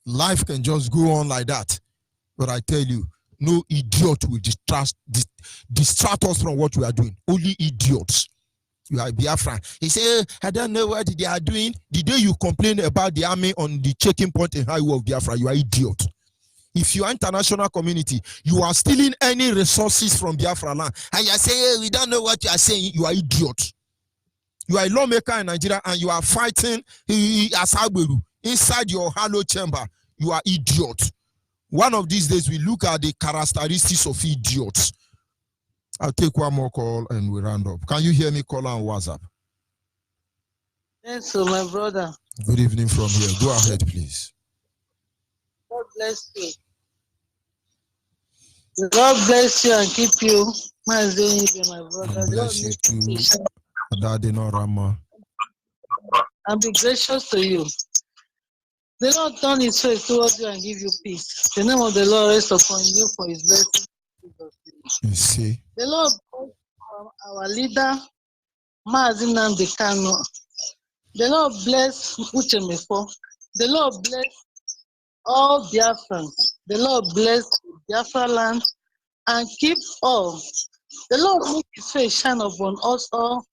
Life can just go on like that. But I tell you, no idiot will distract us from what we are doing. Only idiots. You are Biafra. He said, I don't know what they are doing. The day you complain about the army on the checking point in highway of Biafra, you are idiot. If you are international community, you are stealing any resources from Biafra land, and you are saying, hey, we don't know what you are saying, you are idiot. You are a lawmaker in Nigeria and you are fighting Asagberu inside your hollow chamber. You are idiot. One of these days, we look at the characteristics of idiots. I'll take one more call and we round up. Can you hear me, caller on WhatsApp? Yes, so my brother. Good evening from here. Go ahead, please. God bless you. God bless you and keep you. My brother. God bless you too. And be gracious to you. The Lord turn his face towards you and give you peace. The name of the Lord rests upon you for his blessing. You see. The Lord bless our leader, Maazị Nnamdi Kanu. The Lord bless Uchemefo. The Lord bless all Biafrans. The Lord bless Biafra land and keep all. The Lord make his face shine upon us all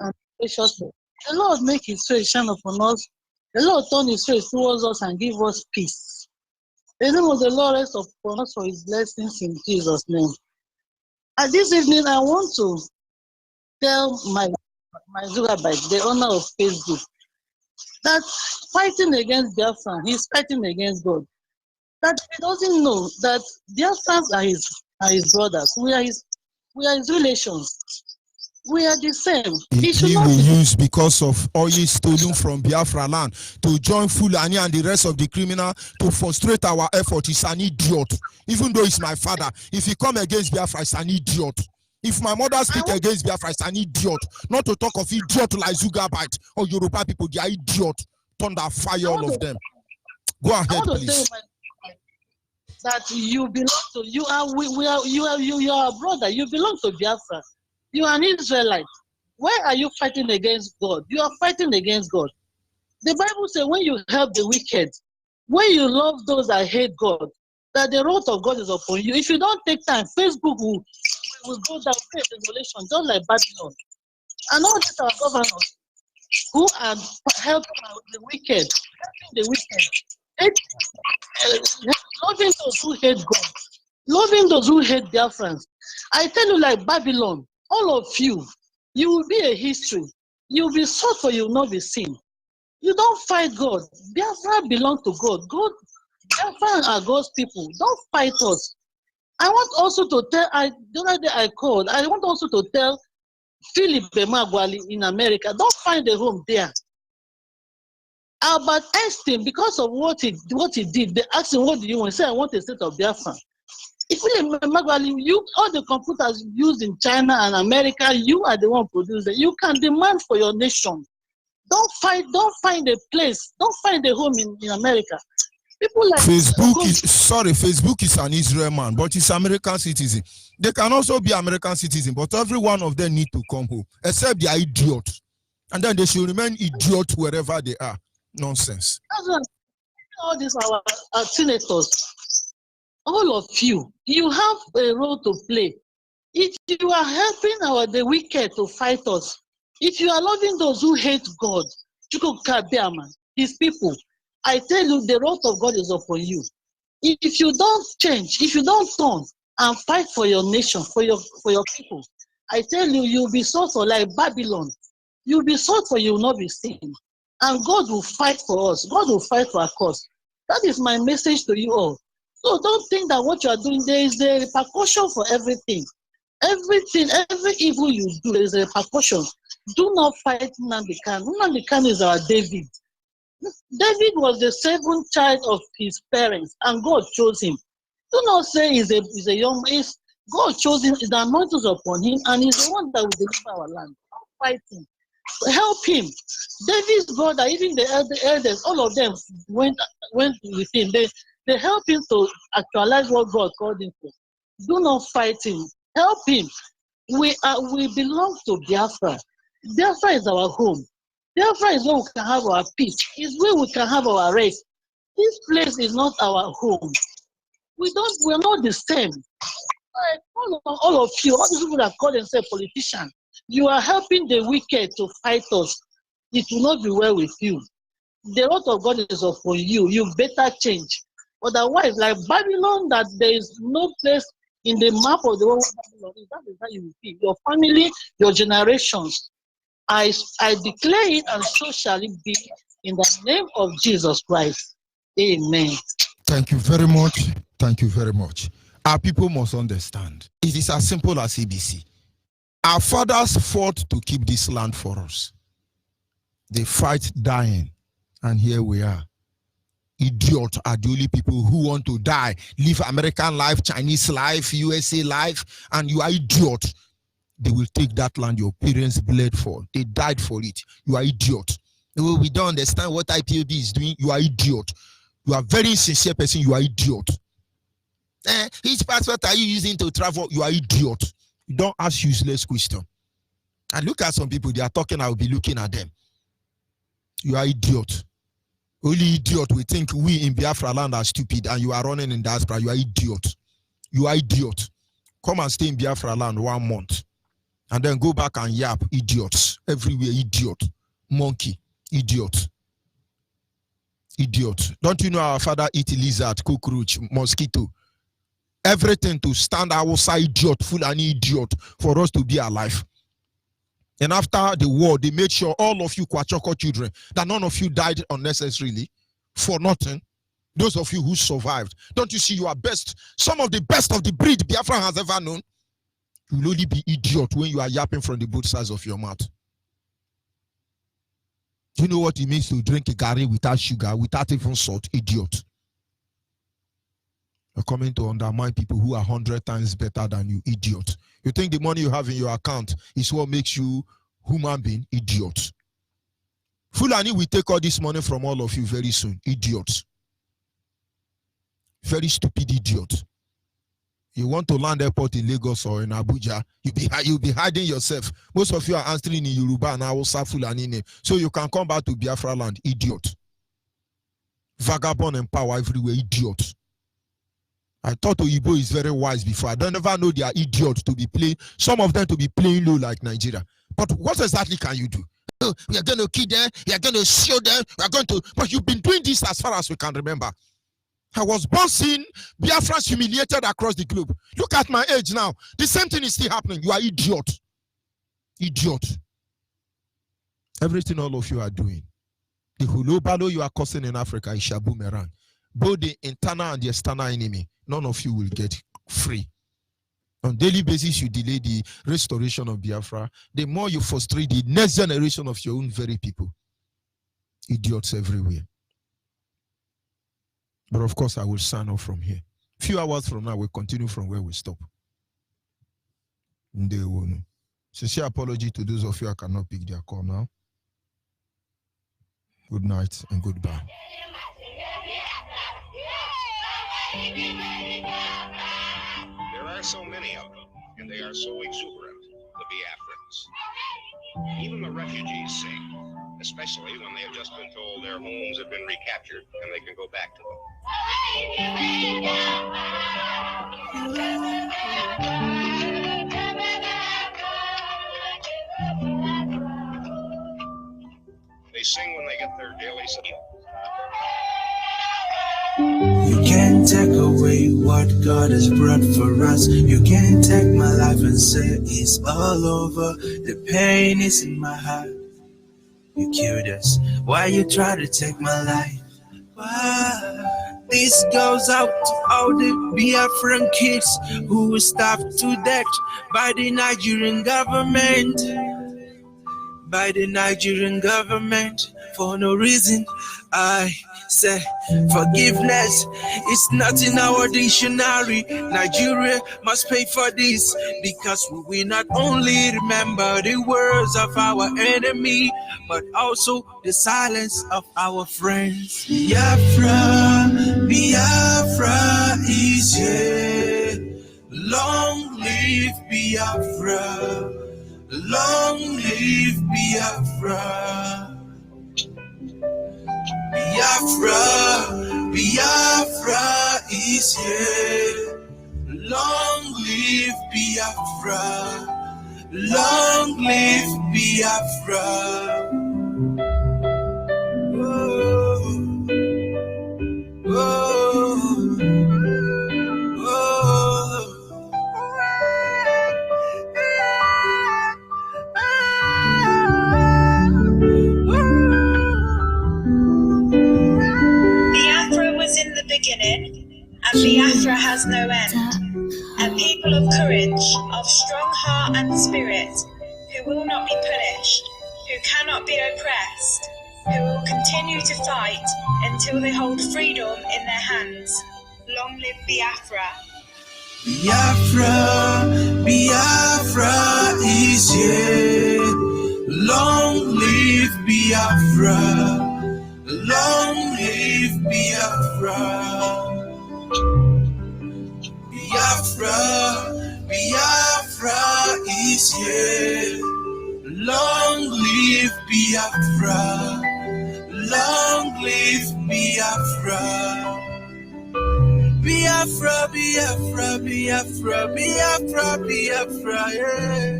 and graciously. The Lord make his face shine upon us. The Lord turn his face towards us and give us peace. The name of the Lord rests upon us for his blessings in Jesus' name. And this evening, I want to tell my Zugabyte, the owner of Facebook, that fighting against Biafra, he's fighting against God. That he doesn't know that Biafrans are his brothers. We are his relations. We are the same. He will use because of oil stolen from Biafra land to join Fulani and the rest of the criminal to frustrate our effort. He's an idiot. Even though he's my father, if he come against Biafra, he's an idiot. If my mother speak against Biafra, he's an idiot. Not to talk of idiot like Zugabyte or Yoruba people, they are idiot. Thunder fire all of them. Go ahead, please. That you belong to, you are a brother. You belong to Biafra. You are an Israelite. Why are you fighting against God? You are fighting against God. The Bible says when you help the wicked, when you love those that hate God, that the wrath of God is upon you. If you don't take time, Facebook will go down, face revelation, just like Babylon. And all these are governors. who are helping the wicked, loving those who hate God, loving those who hate their friends. I tell you, like Babylon, all of you, you will be a history. You will be sought for, you will not be seen. You don't fight God. Biafra belongs to God. Biafra are God's people. Don't fight us. I want also to tell, the other day I called, I want also to tell Philip Bemagwali in America, don't find a home there. Albert Einstein, because of what he did, they asked him, what do you want? He said, I want a state of Biafra. If Philip Bemagwali, all the computers used in China and America, you are the one producing. You can demand for your nation. Don't find a place, don't find a home in America. People like Facebook is an Israel man, but he's American citizen. They can also be American citizen, but every one of them need to come home, except they are idiots. And then they should remain idiots wherever they are. Nonsense. All these our senators, all of you, you have a role to play. If you are helping the wicked to fight us, if you are loving those who hate God, his people, I tell you, the wrath of God is upon you. If you don't change, if you don't turn and fight for your nation, for your people, I tell you, you'll be sought for like Babylon. You'll be sought for, you will not be seen. And God will fight for us. God will fight for our cause. That is my message to you all. So don't think that what you are doing, there is a repercussion for everything. Everything, every evil you do, there is a repercussion. Do not fight Nnamdi Kanu. Nnamdi Kanu is our David. David was the seventh child of his parents, and God chose him. Do not say he's a young man. God chose him, the anointing is upon him, and he's the one that will deliver our land. Don't fight him. Help him. David's brother, even the elders, all of them went with him. They help him to actualize what God called him for. Do not fight him. Help him. We belong to Biafra. Biafra is our home. Biafra is where we can have our peace. It's where we can have our rest. This place is not our home. We're not the same. All of you, all these people that call themselves politicians, you are helping the wicked to fight us. It will not be well with you. The wrath of God is upon you. You better change. Otherwise, like Babylon, that there is no place in the map of the world where Babylon is, that is how you will be. Your family, your generations. I declare it, and so shall it be, in the name of Jesus Christ. Amen. Thank you very much. Thank you very much. Our people must understand. It is as simple as ABC. Our fathers fought to keep this land for us. They fight dying, and here we are. Idiots are the only people who want to die, live American life, Chinese life, USA life, and you are idiot. They will take that land your parents bled for. They died for it. You are idiot. Oh, we don't understand what IPOB is doing. You are idiot. You are very sincere person. You are idiot. Which passport are you using to travel? You are idiot. You don't ask useless question. And look at some people. They are talking. I will be looking at them. You are idiot. Only idiot will think we in Biafra land are stupid and you are running in diaspora. You are idiot. You are idiot. Come and stay in Biafra land 1 month. And then go back and yap, idiots. Everywhere, idiot. Monkey, idiot. Idiot. Don't you know our father eat lizard, cockroach, mosquito? Everything to stand outside, idiot, full and idiot, for us to be alive. And after the war, they made sure all of you Kwachoko children, that none of you died unnecessarily, for nothing. Those of you who survived. Don't you see you are best, some of the best of the breed Biafra has ever known? You will only be idiot when you are yapping from the both sides of your mouth. Do you know what it means to drink a gari without sugar, without even salt? Idiot. You're coming to undermine people who are 100 times better than you, idiot. You think the money you have in your account is what makes you human being? Idiot. Fulani will take all this money from all of you very soon. Idiots. Very stupid idiot. You want to land airport in Lagos or in Abuja, you'll be hiding yourself. Most of you are answering in Yoruba and Hausa Fulani name. So you can come back to Biafra land, idiot. Vagabond and power everywhere, idiot. I thought Onyibe is very wise before. I don't ever know they are idiots to be playing, some of them to be playing low like Nigeria. But what exactly can you do? Oh, we are going to kill them, we are going to show them, we are going to... But you've been doing this as far as we can remember. I was born seeing Biafrans humiliated across the globe. Look at my age now. The same thing is still happening. You are idiot. Idiot. Everything all of you are doing. The hulobalo you are causing in Africa is a boomerang. Both the internal and the external enemy, none of you will get free. On daily basis, you delay the restoration of Biafra. The more you frustrate the next generation of your own very people. Idiots everywhere. But of course, I will sign off from here. Few hours from now, we'll continue from where we stop. Sincere apology to those of you who cannot pick their call now. Good night and goodbye. There are so many of them, and they are so exuberant, the Biafrans. Even the refugees sing, especially when they have just been told their homes have been recaptured and they can go back to them. They sing when they get their daily meal. You can't take away what God has brought for us. You can't take my life and say it's all over. The pain is in my heart. You killed us. Why you try to take my life? Why? This goes out to all the Biafran kids who were starved to death by the Nigerian government. By the Nigerian government for no reason. I say forgiveness is not in our dictionary. Nigeria must pay for this because we will not only remember the words of our enemy, but also the silence of our friends. Biafra, Biafra is here. Long live Biafra. Long live Biafra. Biafra, Biafra is here. Long live Biafra. Long live Biafra. Oh, oh, oh. Biafra was in the beginning, and Biafra has no end. A people of courage, of strong heart and spirit, who will not be punished, who cannot be oppressed, who will continue to fight until they hold freedom in their hands. Long live Biafra. Biafra, Biafra is here. Long live Biafra. Long live Biafra. Biafra, Biafra is here. Long live Biafra. Long live Biafra. Biafra, Biafra, Biafra, Biafra, Biafra, yeah.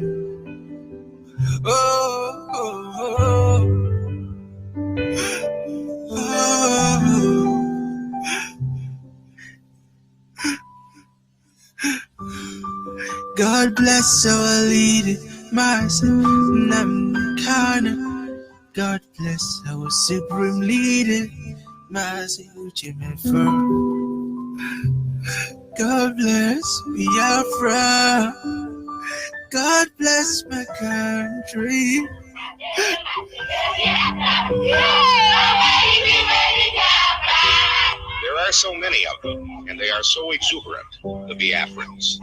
Oh, oh, oh, oh. God bless our leader, Master Namkana. God bless our supreme leader, Master Onyibe. God bless Biafra. God bless my country. There are so many of them, and they are so exuberant, the Biafrans.